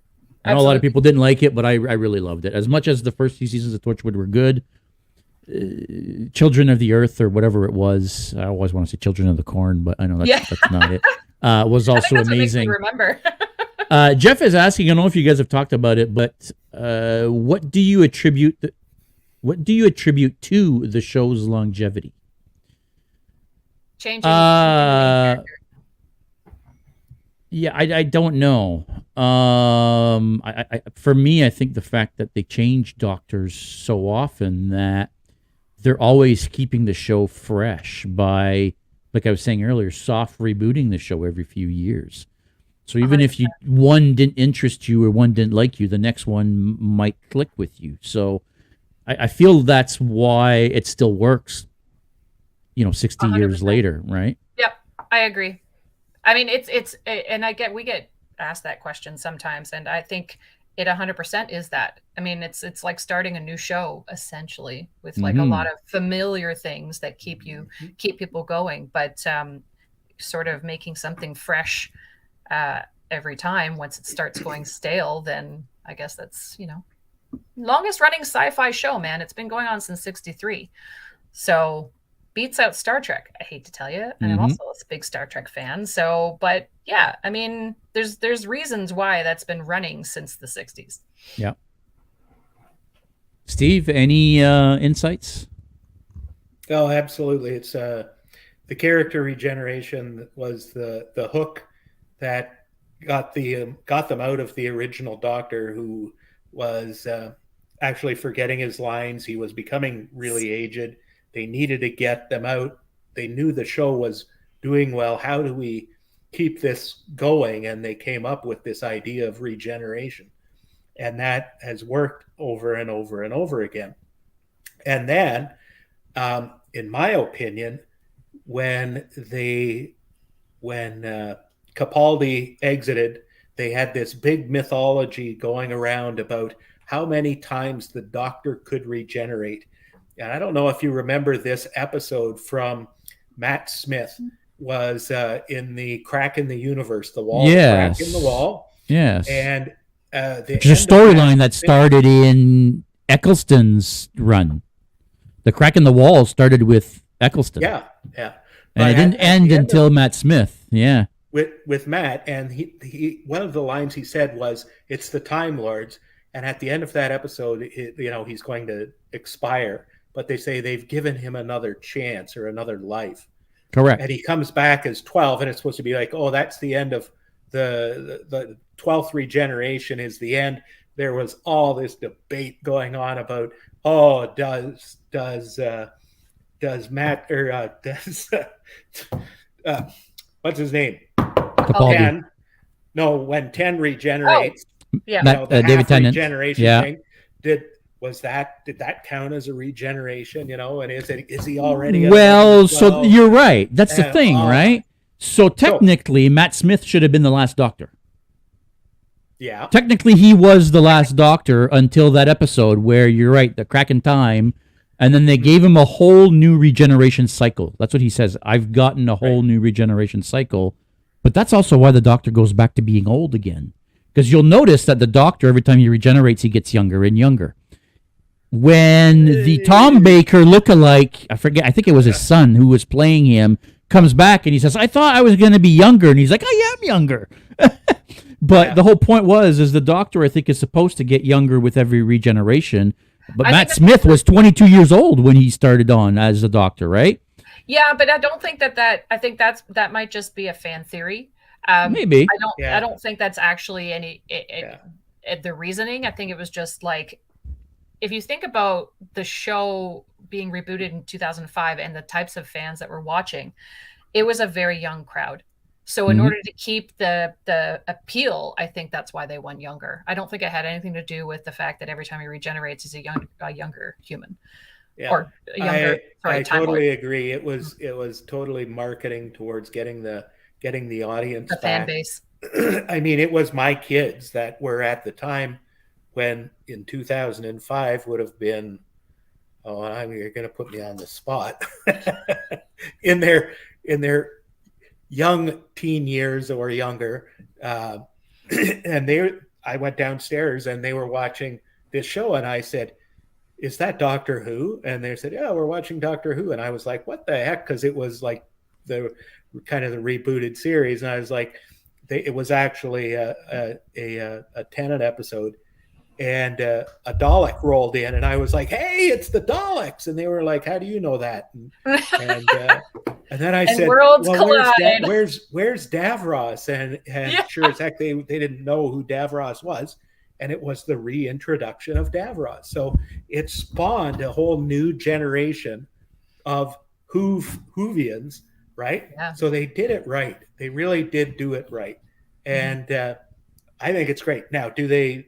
I know a lot of people didn't like it, but I really loved it. As much as the first few seasons of Torchwood were good, Children of the Earth or whatever it was, I always want to say Children of the Corn, but I know that's not it, was also amazing. Remember. Jeff is asking, I don't know if you guys have talked about it, but what do you attribute to the show's longevity? Changing yeah, I don't know. For me, I think the fact that they change doctors so often that they're always keeping the show fresh by, like I was saying earlier, soft rebooting the show every few years. So even 100%. If one didn't interest you or one didn't like you, the next one might click with you. So I feel that's why it still works, 60 100%. years later, right? Yep, I agree. I mean, and we get asked that question sometimes, and I think it 100% is that. I mean, it's like starting a new show essentially with like a lot of familiar things that keep people going, but sort of making something fresh every time. Once it starts going stale, then I guess that's longest running sci-fi show, man. It's been going on since '63, so beats out Star Trek. I hate to tell you, and I'm also a big Star Trek fan. So, but yeah, I mean, there's reasons why that's been running since the '60s. Yeah. Steve, any insights? Oh, absolutely. It's the character regeneration that was the hook that got them out of the original Doctor, who was actually forgetting his lines. He was becoming really aged. They needed to get them out. They knew the show was doing well. How do we keep this going? And they came up with this idea of regeneration. And that has worked over and over and over again. And then, in my opinion, when Capaldi exited, they had this big mythology going around about how many times the Doctor could regenerate. And I don't know if you remember this episode from Matt Smith, was in the Crack in the Universe, the wall, yes. Crack in the Wall. Yes. And there's a storyline that started in Eccleston's run. The Crack in the Wall started with Eccleston. Yeah. And it didn't end until Matt Smith. Yeah. With Matt, and he one of the lines he said was, "It's the Time Lords." And at the end of that episode, he's going to expire, but they say they've given him another chance or another life. Correct. And he comes back as 12, and it's supposed to be like, oh, that's the end of the 12th regeneration is the end. There was all this debate going on about, does Matt or does what's his name? Capaldi. When 10 regenerates, the David Tennant regeneration thing. Did that count as a regeneration? And is he already? Well, so you're right. That's the thing, right? So technically, Matt Smith should have been the last Doctor. Yeah. Technically, he was the last Doctor until that episode where you're right, the Crack in Time, and then they gave him a whole new regeneration cycle. That's what he says. I've gotten a whole new regeneration cycle, but that's also why the Doctor goes back to being old again. Because you'll notice that the Doctor, every time he regenerates, he gets younger and younger. When the Tom Baker lookalike, I think it was his son who was playing him, comes back and he says, I thought I was going to be younger. And he's like, I am younger. But the whole point is the Doctor, I think, is supposed to get younger with every regeneration. But Matt Smith was 22 years old when he started on as a Doctor, right? Yeah, but I don't think I think that might just be a fan theory. Maybe. I don't think that's actually the reasoning. I think it was just like, if you think about the show being rebooted in 2005 and the types of fans that were watching, it was a very young crowd. So in order to keep the appeal, I think that's why they went younger. I don't think it had anything to do with the fact that every time he regenerates, he's a younger human. Yeah. Or younger. I totally agree. It was totally marketing towards getting the audience, the fan base. I mean, it was my kids that were at the time when in 2005 would have been, you're going to put me on the spot, in their young teen years or younger. And I went downstairs and they were watching this show, and I said, is that Doctor Who? And they said, yeah, we're watching Doctor Who. And I was like, what the heck? Because it was like the kind of the rebooted series. And I was like, it was actually a Tennant episode. And a Dalek rolled in, and I was like, hey, it's the Daleks. And they were like, how do you know that? And then I said, well, where's Davros? And sure as heck, they didn't know who Davros was. And it was the reintroduction of Davros. So it spawned a whole new generation of Whovians, right? Yeah. So they did it right. They really did do it right. And I think it's great. Now, do the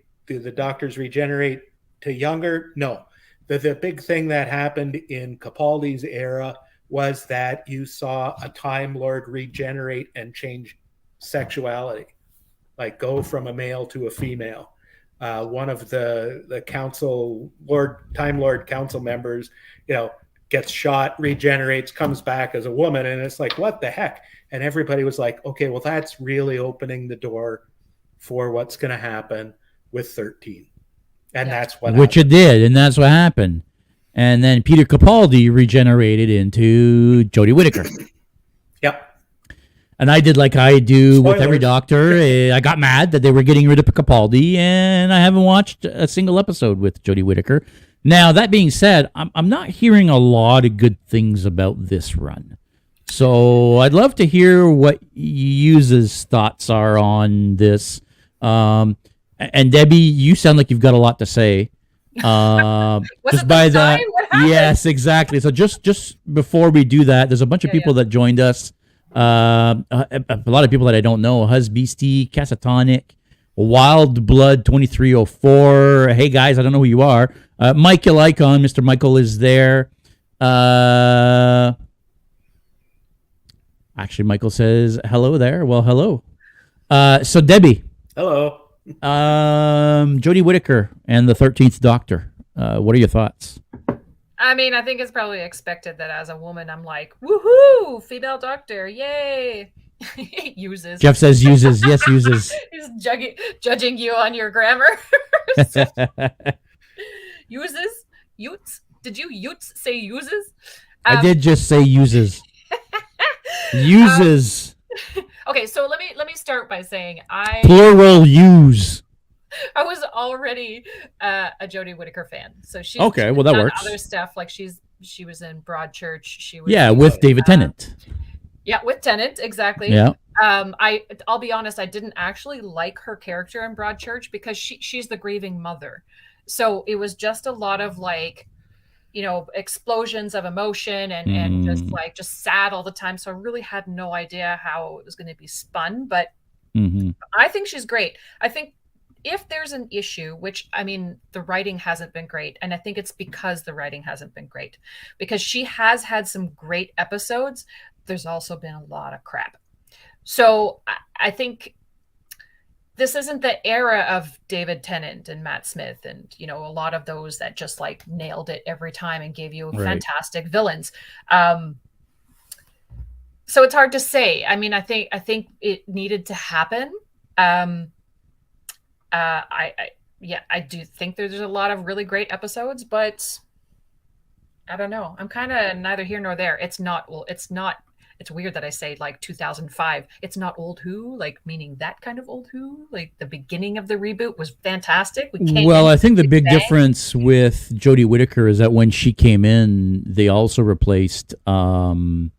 Doctors regenerate to younger? No. The big thing that happened in Capaldi's era was that you saw a Time Lord regenerate and change sexuality, like go from a male to a female. One of the Time Lord council members, gets shot, regenerates, comes back as a woman, and it's like, what the heck? And everybody was like, okay, well, that's really opening the door for what's going to happen with 13. And that's what happened. It did, and that's what happened. And then Peter Capaldi regenerated into Jodie Whittaker. Yep. And I did like I do with every Doctor. I got mad that they were getting rid of Capaldi, and I haven't watched a single episode with Jodie Whittaker. Now, that being said, I'm not hearing a lot of good things about this run. So I'd love to hear what Use's thoughts are on this. And Debbie, you sound like you've got a lot to say. Was Just it by the sign? What happened? yes, exactly. So just before we do that, there's a bunch of people that joined us. A lot of people that I don't know. Husbeastie, Casatonic, Wild Blood 2304. Hey guys, I don't know who you are. Michael Icon, Mr. Michael is there. Actually, Michael says hello there. Well, hello. So Debbie, Hello. Jodie Whittaker and the 13th Doctor. What are your thoughts? I mean, I think it's probably expected that as a woman, I'm like, woohoo, female doctor, yay. Uses. Jeff says uses. Yes, uses. He's judging you on your grammar. Uses? Utes? Did you Utes say uses? I did just say uses. Uses. Okay, so let me start by saying Plural use. I was already a Jodie Whittaker fan. So she's Okay, well, that done works. other stuff like she was in Broadchurch. She was with David Tennant. Yeah, with Tennant, exactly. Yeah. I'll be honest, I didn't actually like her character in Broadchurch because she's the grieving mother. So it was just a lot of like, explosions of emotion and just sad all the time. So I really had no idea how it was going to be spun, but I think she's great. I think if there's an issue, which I mean, the writing hasn't been great. And I think it's because the writing hasn't been great because she has had some great episodes. There's also been a lot of crap. So I think this isn't the era of David Tennant and Matt Smith and, a lot of those that just like nailed it every time and gave you fantastic villains. So it's hard to say. I mean, I think it needed to happen. I do think there's a lot of really great episodes, but I don't know. I'm kind of neither here nor there. It's weird that I say like 2005. It's not old Who, like meaning that kind of old Who. Like the beginning of the reboot was fantastic. I think the big difference with Jodie Whittaker is that when she came in, they also replaced Showrunner.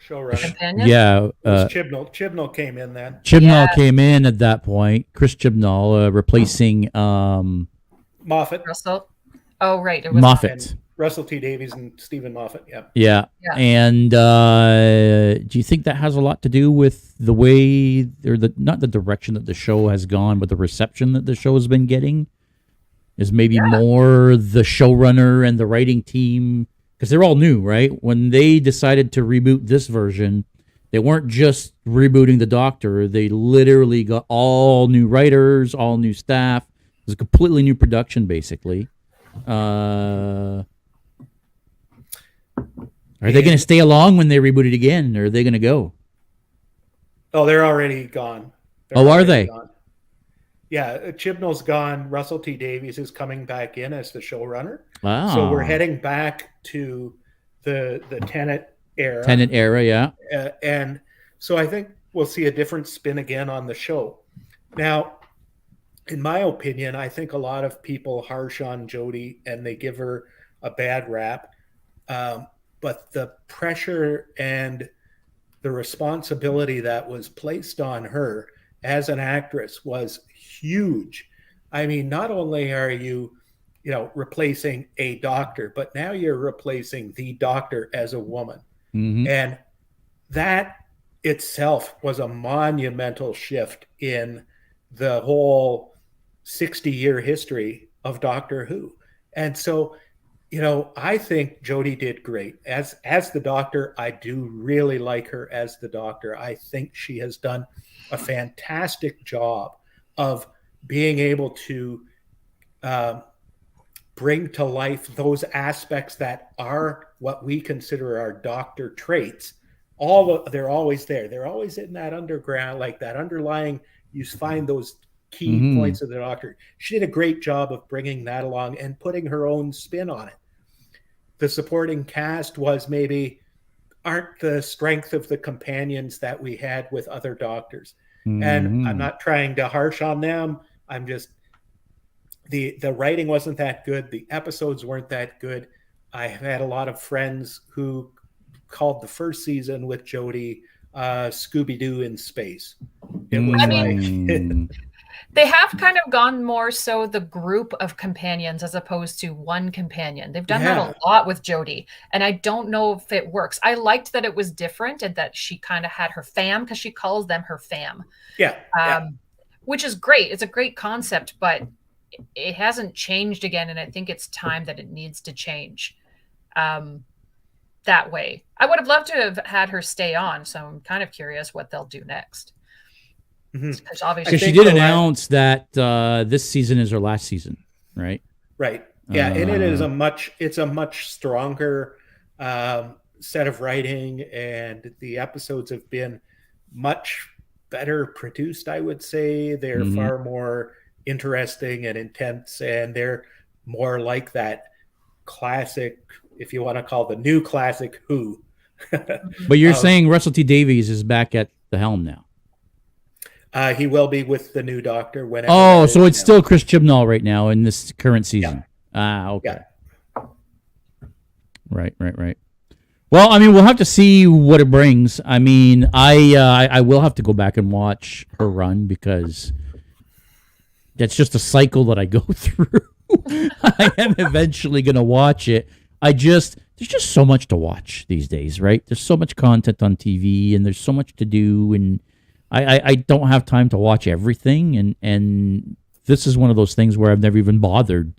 Yeah. Chibnall came in then. Chibnall came in at that point. Chris Chibnall replacing Moffat. Russell. Oh, right. It was Moffat. Russell T. Davies and Stephen Moffat. Yeah. And do you think that has a lot to do with the way, or not the direction that the show has gone, but the reception that the show has been getting? Is maybe more the showrunner and the writing team, because they're all new, right? When they decided to reboot this version, they weren't just rebooting the Doctor. They literally got all new writers, all new staff. It was a completely new production, basically. Are they going to stay along when they reboot it again, or are they going to go? Oh, they're already gone. Are they? Gone. Yeah, Chibnall's gone. Russell T. Davies is coming back in as the showrunner. Wow. So we're heading back to the Tennant era. Tennant era, yeah. And so I think we'll see a different spin again on the show. Now, in my opinion, I think a lot of people harsh on Jodie and they give her a bad rap. But the pressure and the responsibility that was placed on her as an actress was huge. I mean, not only are you replacing a doctor, but now you're replacing the Doctor as a woman. Mm-hmm. And that itself was a monumental shift in the whole 60-year history of Doctor Who. And so, I think Jodie did great. As the Doctor, I do really like her as the Doctor. I think she has done a fantastic job of being able to bring to life those aspects that are what we consider our Doctor traits. They're always there. They're always in that underground, like that underlying, you find those key points of the Doctor. She did a great job of bringing that along and putting her own spin on it. The supporting cast aren't the strength of the companions that we had with other Doctors. And I'm not trying to harsh on them. I'm just, the writing wasn't that good. The episodes weren't that good. I have had a lot of friends who called the first season with Jodie Scooby-Doo in space. It was they have kind of gone more so the group of companions as opposed to one companion. They've done that a lot with Jodie, and I don't know if it works. I liked that it was different and that she kind of had her fam, because she calls them her fam. Which is great. It's a great concept, but it hasn't changed again, and I think it's time that it needs to change that way. I would have loved to have had her stay on, so I'm kind of curious what they'll do next. Because obviously, she did announce that this season is her last season, right? Right. Yeah, and it's a much stronger set of writing, and the episodes have been much better produced. I would say they're far more interesting and intense, and they're more like that classic, if you want to call the new classic Who. But you're saying Russell T Davies is back at the helm now. He will be with the new Doctor whenever. So it's still Chris Chibnall right now in this current season. Okay. Right. Well, I mean, we'll have to see what it brings. I mean, I will have to go back and watch her run, because that's just a cycle that I go through. I am eventually going to watch it. There's just so much to watch these days, right? There's so much content on TV, and there's so much to do, and I don't have time to watch everything, and this is one of those things where I've never even bothered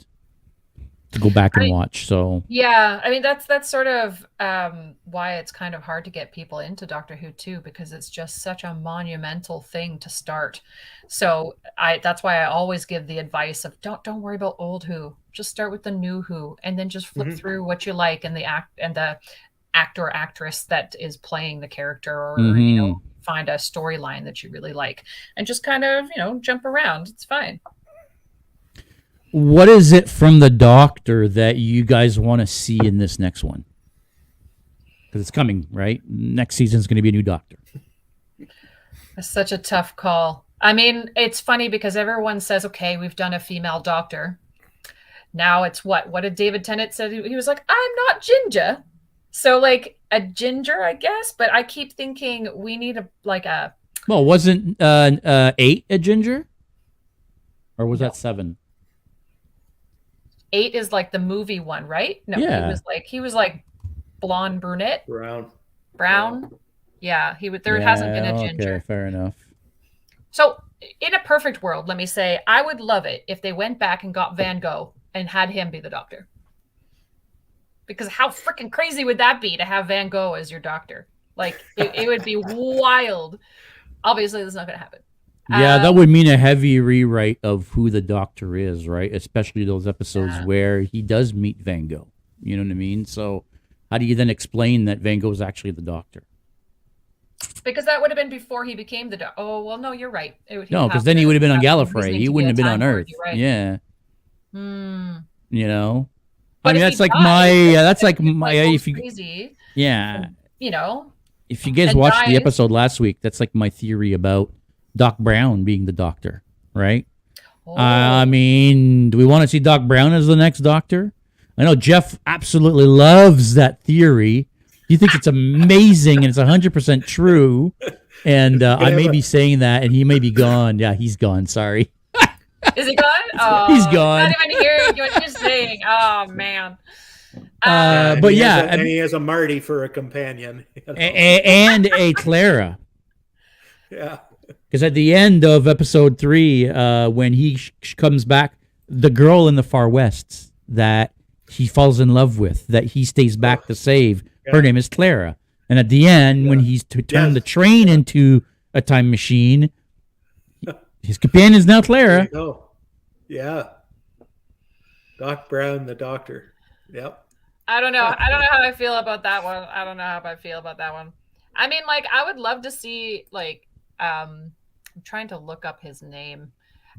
to go back and watch. So yeah, I mean that's sort of why it's kind of hard to get people into Doctor Who too, because it's just such a monumental thing to start. So that's why I always give the advice of don't worry about old Who, just start with the new Who, and then just flip through what you like and the actor or actress that is playing the character, or find a storyline that you really like, and just kind of jump around. It's fine. What is it from the Doctor that you guys want to see in this next one? Because it's coming, right? Next season is going to be a new Doctor. It's such a tough call. I mean, it's funny because everyone says, okay, we've done a female Doctor. Now it's what did David Tennant say? He was like, I'm not Ginger. So like a ginger, I guess. But I keep thinking we need a. Well, wasn't 8 a ginger? Or was that 7? 8 is like the movie one, right? No, yeah. he was like blonde brunette. Brown. Yeah, there hasn't been a ginger. Okay, fair enough. So in a perfect world, let me say, I would love it if they went back and got Van Gogh and had him be the Doctor. Because how freaking crazy would that be to have Van Gogh as your Doctor? Like, it would be wild. Obviously, that's not going to happen. Yeah, that would mean a heavy rewrite of who the Doctor is, right? Especially those episodes where he does meet Van Gogh. You know what I mean? So how do you then explain that Van Gogh is actually the Doctor? Because that would have been before he became the Doctor. Oh, well, no, you're right. No, because then he would have been on Gallifrey. He wouldn't have been on Earth. Right. Yeah. You know? But I mean, that's like my if you crazy, if you guys watched the episode last week, that's like my theory about Doc Brown being the Doctor, right? I mean, do we want to see Doc Brown as the next Doctor? I know Jeff absolutely loves that theory. He thinks it's amazing and it's 100% true. And I may be saying that, and he may be gone. Yeah, he's gone. Sorry. Is he gone? Oh, he's gone. Not even hearing what you're saying. Oh man. But yeah, he has a Marty for a companion, and a Clara. Yeah. Because at the end of episode 3, when he comes back, the girl in the Far West that he falls in love with, that he stays back to save, her name is Clara. And at the end, when he's to turn the train into a time machine, his companion is now Clara. Yeah. Doc Brown, the Doctor. Yep. I don't know how I feel about that one. I mean, like, I would love to see, like, I'm trying to look up his name.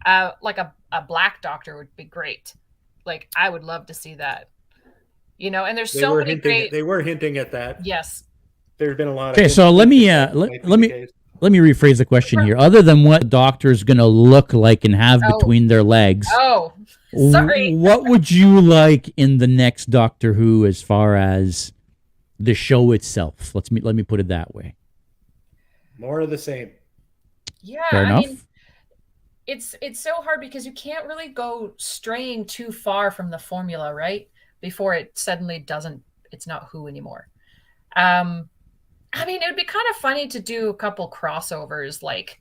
Like a black Doctor would be great. Like, I would love to see that. And there's so many great. They were hinting at that. Yes. There's been a lot of. Okay, so let me rephrase the question here. Other than what the Doctor is going to look like and have between their legs. Oh, sorry. What would you like in the next Doctor Who as far as the show itself. Let me put it that way. More of the same. Yeah, Fair enough. mean, it's so hard because you can't really go straying too far from the formula, right? Before it suddenly it's not Who anymore. I mean, it would be kind of funny to do a couple crossovers, like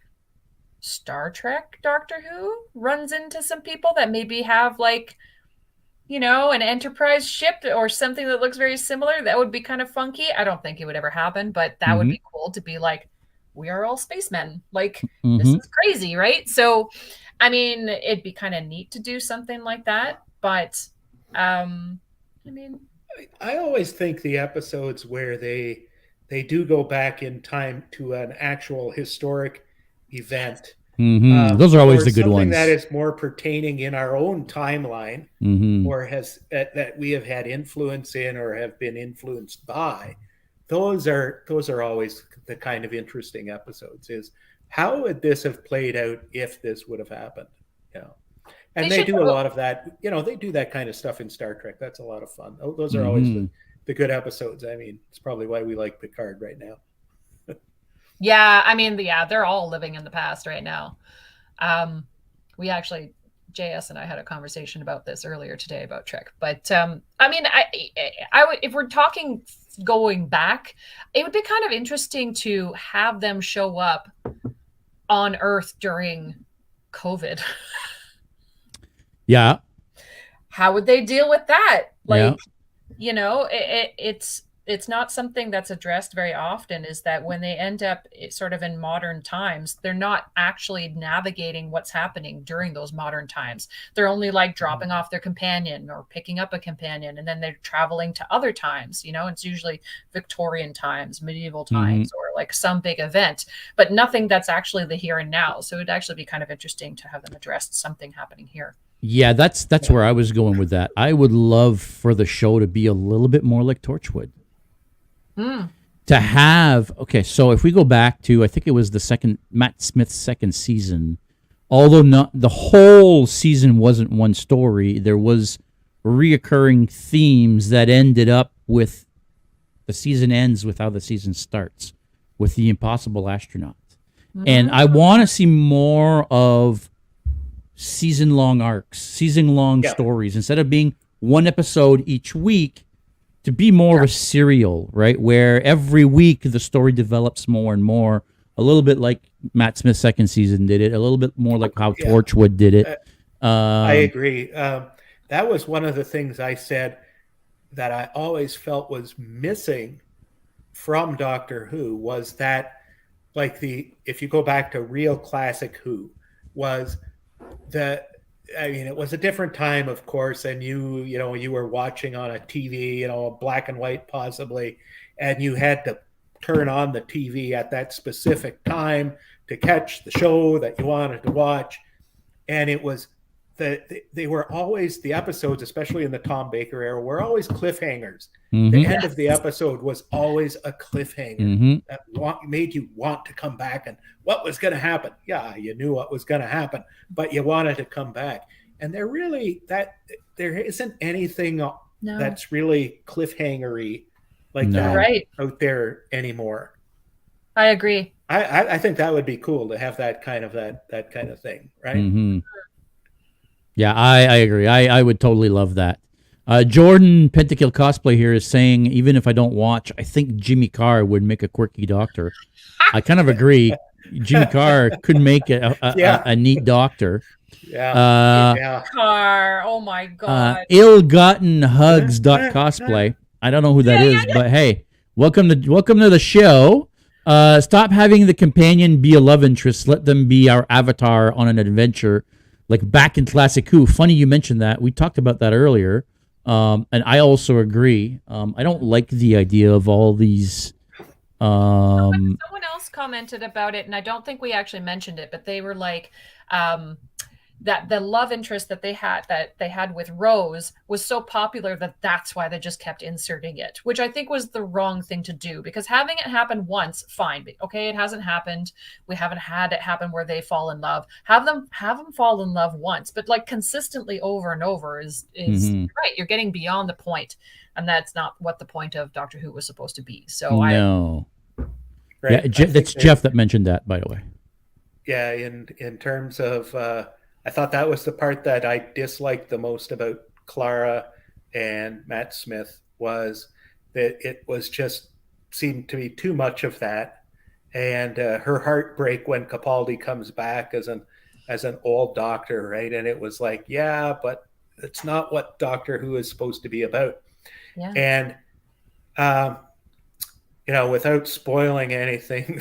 Star Trek Doctor Who runs into some people that maybe have like, an Enterprise ship or something that looks very similar. That would be kind of funky. I don't think it would ever happen, but that would be cool to be like, we are all spacemen. Like, this is crazy, right? So, I mean, it'd be kind of neat to do something like that. But, I mean, I always think the episodes where they do go back in time to an actual historic event. Those are always the good ones. Something that is more pertaining in our own timeline, or has that we have had influence in or have been influenced by. Those are always the kind of interesting episodes. Is how would this have played out if this would have happened? And they do a lot of that. They do that kind of stuff in Star Trek. That's a lot of fun. Those are always the good episodes. I mean, it's probably why we like Picard right now. Yeah, I mean, they're all living in the past right now. We actually, JS and I had a conversation about this earlier today about Trek. But I mean, I would, if we're talking going back, it would be kind of interesting to have them show up on Earth during COVID. Yeah. How would they deal with that? Like, yeah. It's not something that's addressed very often, is that when they end up sort of in modern times, they're not actually navigating what's happening during those modern times. They're only like dropping off their companion or picking up a companion, and then they're traveling to other times. It's usually Victorian times, medieval times, or like some big event, but nothing that's actually the here and now. So it'd actually be kind of interesting to have them address something happening here. Yeah, that's where I was going with that. I would love for the show to be a little bit more like Torchwood. To have, so if we go back to, I think it was Matt Smith's second season, although not the whole season wasn't one story, there was reoccurring themes that ended up with the season ends with how the season starts, with the impossible astronaut. And I want to see more of season-long arcs, season-long stories, instead of being one episode each week, to be more of a serial, right? Where every week the story develops more and more, a little bit like Matt Smith's second season did it, a little bit more like how Torchwood did it. I agree. That was one of the things I said that I always felt was missing from Doctor Who, was that, like, if you go back to real classic Who, was that, I mean, it was a different time, of course, and you were watching on a TV, black and white possibly, and you had to turn on the TV at that specific time to catch the show that you wanted to watch. And it was they were always, the episodes, especially in the Tom Baker era, were always cliffhangers. The end of the episode was always a cliffhanger that made you want to come back, and what was going to happen. Yeah, you knew what was going to happen, but you wanted to come back. And there isn't anything that's really cliffhangery like that out there anymore. I agree. I think that would be cool to have that kind of thing, right? Yeah, I agree. I would totally love that. Jordan Pentakill Cosplay here is saying, even if I don't watch, I think Jimmy Carr would make a quirky doctor. I kind of agree. Jimmy Carr could make a neat doctor. Carr, oh my God. Ill-gotten Hugs cosplay. I don't know who that is, but hey, welcome to the show. Stop having the companion be a love interest. Let them be our avatar on an adventure, like back in classic Who. Funny you mentioned that. We talked about that earlier. And I also agree. I don't like the idea of all these. Someone else commented about it, and I don't think we actually mentioned it, but they were like, that the love interest that they had with Rose was so popular that that's why they just kept inserting it, which I think was the wrong thing to do, because having it happen once, fine. Okay, it hasn't happened. We haven't had it happen where they fall in love. Have them fall in love once, but like consistently over and over is right. You're getting beyond the point, and that's not what the point of Doctor Who was supposed to be. So no. Right. Yeah, that's Jeff that mentioned that, by the way. Yeah, in terms of, I thought that was the part that I disliked the most about Clara and Matt Smith, was that it was just seemed to be too much of that, and her heartbreak when Capaldi comes back as an old doctor, right? And it was like, yeah, but it's not what Doctor Who is supposed to be about. Yeah. And without spoiling anything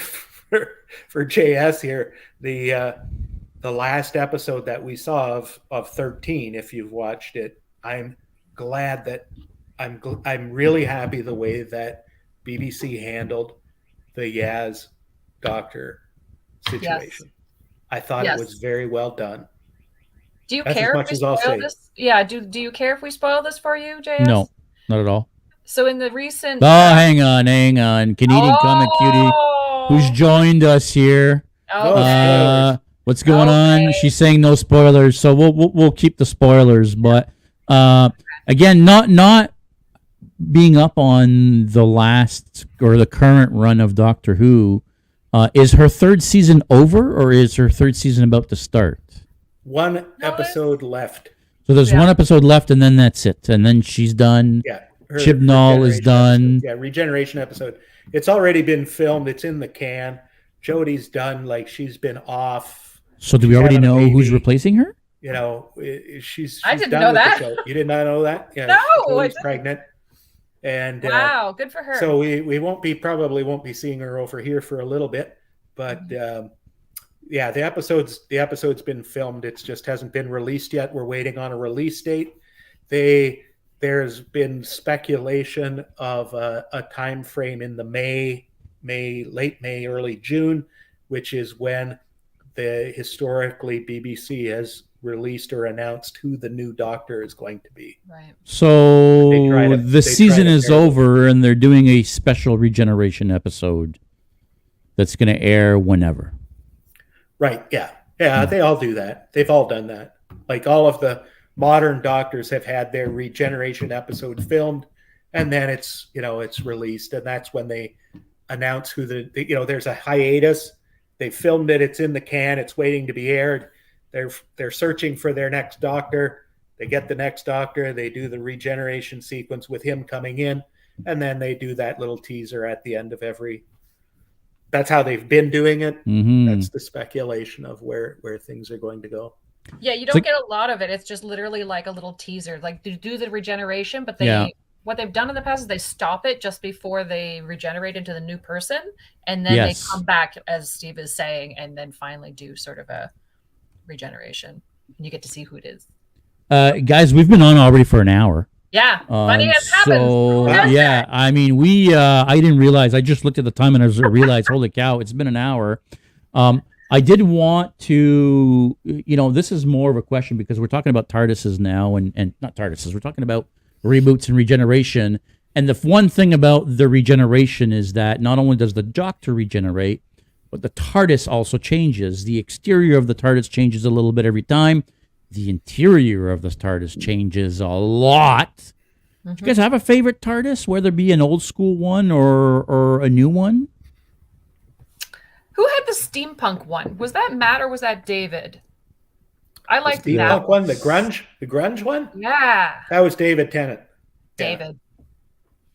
for JS here, the last episode that we saw of 13, if you've watched it, I'm glad that I'm really happy the way that BBC handled the Yaz Doctor situation. Yes. I thought it was very well done. Do you care if we spoil this? Yeah, do you care if we spoil this for you, JS? No, not at all. So in the recent... hang on. Canadian comic cutie who's joined us here. What's going on? She's saying no spoilers, so we'll keep the spoilers. But again, not being up on the last or the current run of Doctor Who, is her third season over, or is her third season about to start? One episode left. So there's one episode left, and then that's it, and then she's done. Yeah. Chibnall is done. Episode. Yeah, regeneration episode. It's already been filmed. It's in the can. Jodie's done. Like, she's been off. So do we already know who's replacing her? She's I didn't done know with that. The show. You did not know that? Yeah, no, she's pregnant. And wow, good for her. So we probably won't be seeing her over here for a little bit, but the episode's been filmed. It just hasn't been released yet. We're waiting on a release date. There's been speculation of a time frame in the late May, early June, which is when the historically BBC has released or announced who the new Doctor is going to be. Right. So the season is over, and they're doing a special regeneration episode that's going to air whenever. Right. Yeah. Yeah. They all do that. They've all done that. Like, all of the modern Doctors have had their regeneration episode filmed, and then it's released, and that's when they announce who there's a hiatus. They filmed it. It's in the can. It's waiting to be aired. They're searching for their next Doctor. They get the next Doctor. They do the regeneration sequence with him coming in, and then they do that little teaser at the end of every. That's how they've been doing it. Mm-hmm. That's the speculation of where things are going to go. Yeah, you don't get a lot of it. It's just literally like a little teaser. Like, they do the regeneration, but what they've done in the past is they stop it just before they regenerate into the new person, and then they come back, as Steve is saying, and then finally do sort of a regeneration, and you get to see who it is. Guys, we've been on already for an hour. Yeah, funny as happens. So I mean, I didn't realize. I just looked at the time and I realized, holy cow, it's been an hour. I did want to, this is more of a question because we're talking about TARDISes now, and not TARDISes. We're talking about reboots and regeneration. And the one thing about the regeneration is that not only does the Doctor regenerate, but the TARDIS also changes. The exterior of the TARDIS changes a little bit every time. The interior of the TARDIS changes a lot. Mm-hmm. Do you guys have a favorite TARDIS, whether it be an old school one or a new one? Who had the steampunk one? Was that Matt or was that David? I liked the that steampunk one, the grunge one. Yeah, that was David Tennant. David. Yeah.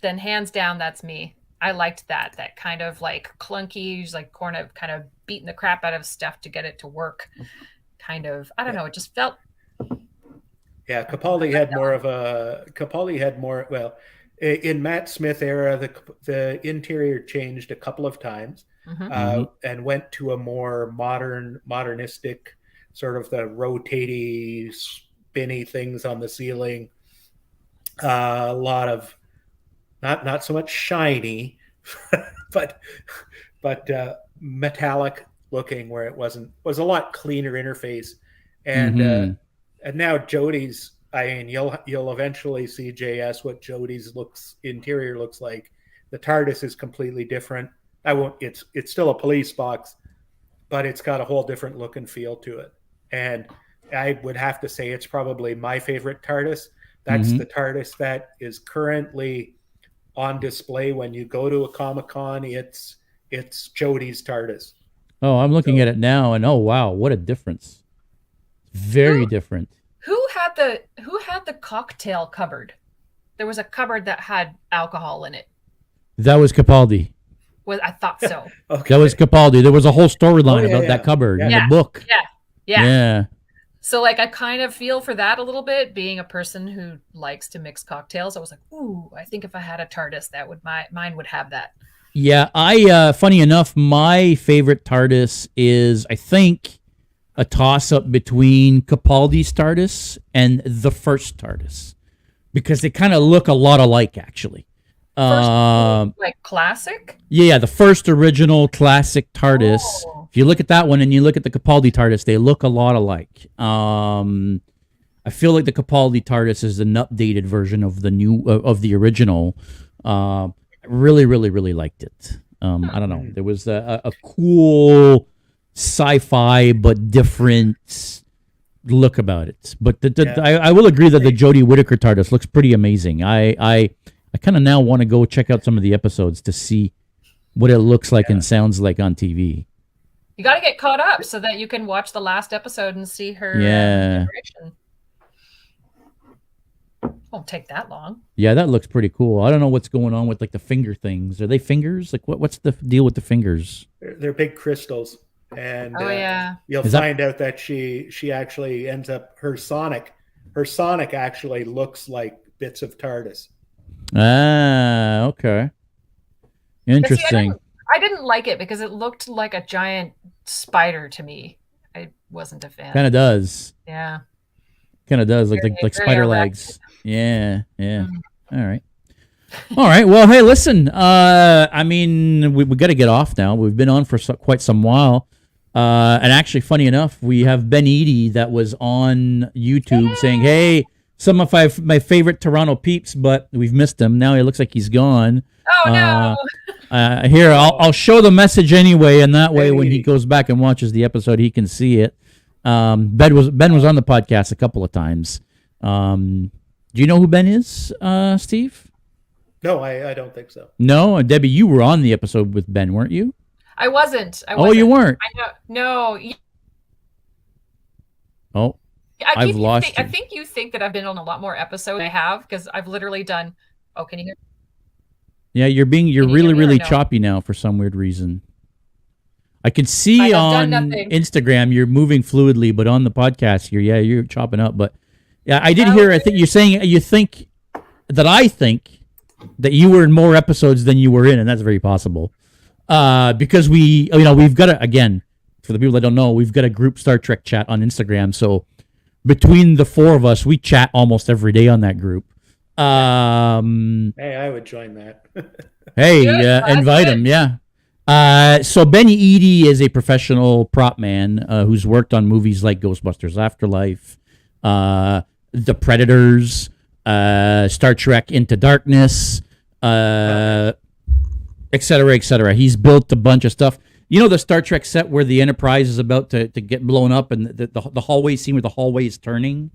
Then hands down, that's me. I liked that kind of like clunky, like kind of beating the crap out of stuff to get it to work. Kind of, I don't know. It just felt. Yeah, Capaldi had more. Well, in Matt Smith era, the interior changed a couple of times. Mm-hmm. And went to a more modernistic sort of the rotatey, spinny things on the ceiling. A lot of not so much shiny, but metallic looking, where it was a lot cleaner interface. and now Jodie's. I mean, you'll eventually see JS what Jodie's interior looks like. The TARDIS is completely different. I won't. It's still a police box, but it's got a whole different look and feel to it. And I would have to say it's probably my favorite TARDIS. That's the TARDIS that is currently on display when you go to a Comic-Con. It's Jodie's TARDIS. Oh, I'm looking at it now, and oh wow, what a difference! Very different. Who had the cocktail cupboard? There was a cupboard that had alcohol in it. That was Capaldi. I thought so. Okay. That was Capaldi. There was a whole storyline about that cupboard in the book. Yeah. So like I kind of feel for that a little bit, being a person who likes to mix cocktails. I was like, ooh, I think if I had a TARDIS, mine would have that. Yeah, funny enough, my favorite TARDIS is, I think, a toss-up between Capaldi's TARDIS and the first TARDIS, because they kind of look a lot alike, actually. Like classic? Yeah, the first original classic TARDIS. Oh. If you look at that one and you look at the Capaldi TARDIS, they look a lot alike. I feel like the Capaldi TARDIS is an updated version of the original. Really, really, really liked it. I don't know. There was a cool sci-fi but different look about it. But I will agree that the Jodie Whittaker TARDIS looks pretty amazing. I kind of now want to go check out some of the episodes to see what it looks like and sounds like on TV. You got to get caught up so that you can watch the last episode and see her generation. Won't take that long. Yeah, that looks pretty cool. I don't know what's going on with like the finger things. Are they fingers? Like what's the deal with the fingers? They're big crystals, and you'll find out that she actually ends up her Sonic actually looks like bits of TARDIS. Ah, okay. Interesting. See, I didn't like it because it looked like a giant spider to me. I wasn't a fan. Kind of does. Yeah. Kind of does, like spider legs. Yeah. All right. Well, hey, listen. I mean, we got to get off now. We've been on for quite some while. And actually, funny enough, we have Ben Eady that was on YouTube saying, "Hey, some of my favorite Toronto peeps, but we've missed him. Now he looks like he's gone." Oh no. Here, I'll show the message anyway, and that way, when he goes back and watches the episode, he can see it. Ben was on the podcast a couple of times. Do you know who Ben is, Steve? No, I don't think so. No, Debbie, you were on the episode with Ben, weren't you? I wasn't. Oh, you weren't. I know. No. Oh, I've lost you. I think you think that I've been on a lot more episodes than I have, because I've literally done. Oh, can you hear? Yeah, you're really choppy now for some weird reason. I can see on Instagram you're moving fluidly, but on the podcast you're chopping up. But yeah, I did hear. I think you're saying I think that you were in more episodes than you were in, and that's very possible. Because we've got again, for the people that don't know, we've got a group Star Trek chat on Instagram. So between the four of us, we chat almost every day on that group. Hey, I would join that. Hey, invite him. Yeah. So Benny Eady is a professional prop man who's worked on movies like Ghostbusters Afterlife, The Predators, Star Trek Into Darkness, et cetera, et cetera. He's built a bunch of stuff. You know the Star Trek set where the Enterprise is about to get blown up, and the hallway scene where the hallway is turning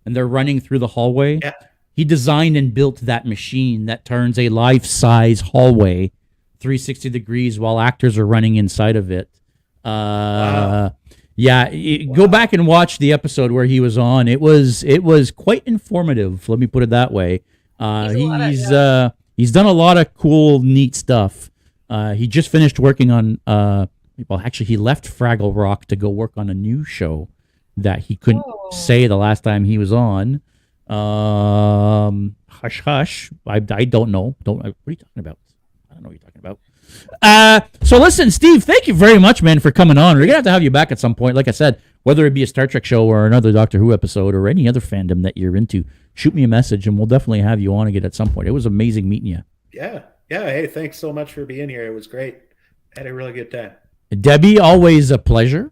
and they're running through the hallway? Yeah. He designed and built that machine that turns a life-size hallway 360 degrees while actors are running inside of it. Wow. Yeah, go back and watch the episode where he was on. It was quite informative. Let me put it that way. He's done a lot of cool, neat stuff. He just finished working on. He left Fraggle Rock to go work on a new show that he couldn't say the last time he was on. Hush, hush. I don't know. What are you talking about? I don't know what you're talking about. So listen, Steve, thank you very much, man, for coming on. We're going to have you back at some point. Like I said, whether it be a Star Trek show or another Doctor Who episode or any other fandom that you're into, shoot me a message and we'll definitely have you on again at some point. It was amazing meeting you. Yeah. Hey, thanks so much for being here. It was great. I had a really good time. Debbie, always a pleasure.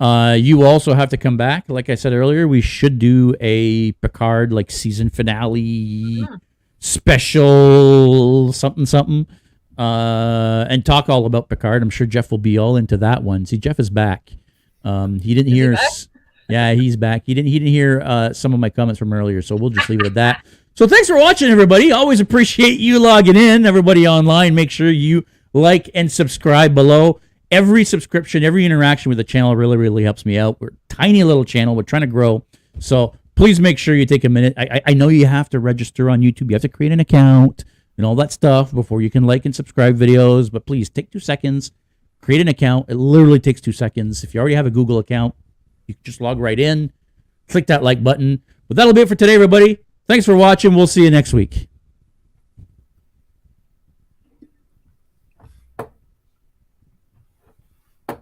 You also have to come back. Like I said earlier, we should do a Picard like season finale special something. And talk all about Picard. I'm sure Jeff will be all into that one. See, Jeff is back. He didn't hear. Yeah, he's back. He didn't hear some of my comments from earlier, so we'll just leave it at that. So thanks for watching, everybody. Always appreciate you logging in. Everybody online, make sure you like and subscribe below. Every subscription, every interaction with the channel really, really helps me out. We're a tiny little channel. We're trying to grow. So please make sure you take a minute. I know you have to register on YouTube. You have to create an account and all that stuff before you can like and subscribe videos. But please take 2 seconds, create an account. It literally takes 2 seconds. If you already have a Google account, you can just log right in, click that like button. But that'll be it for today, everybody. Thanks for watching. We'll see you next week.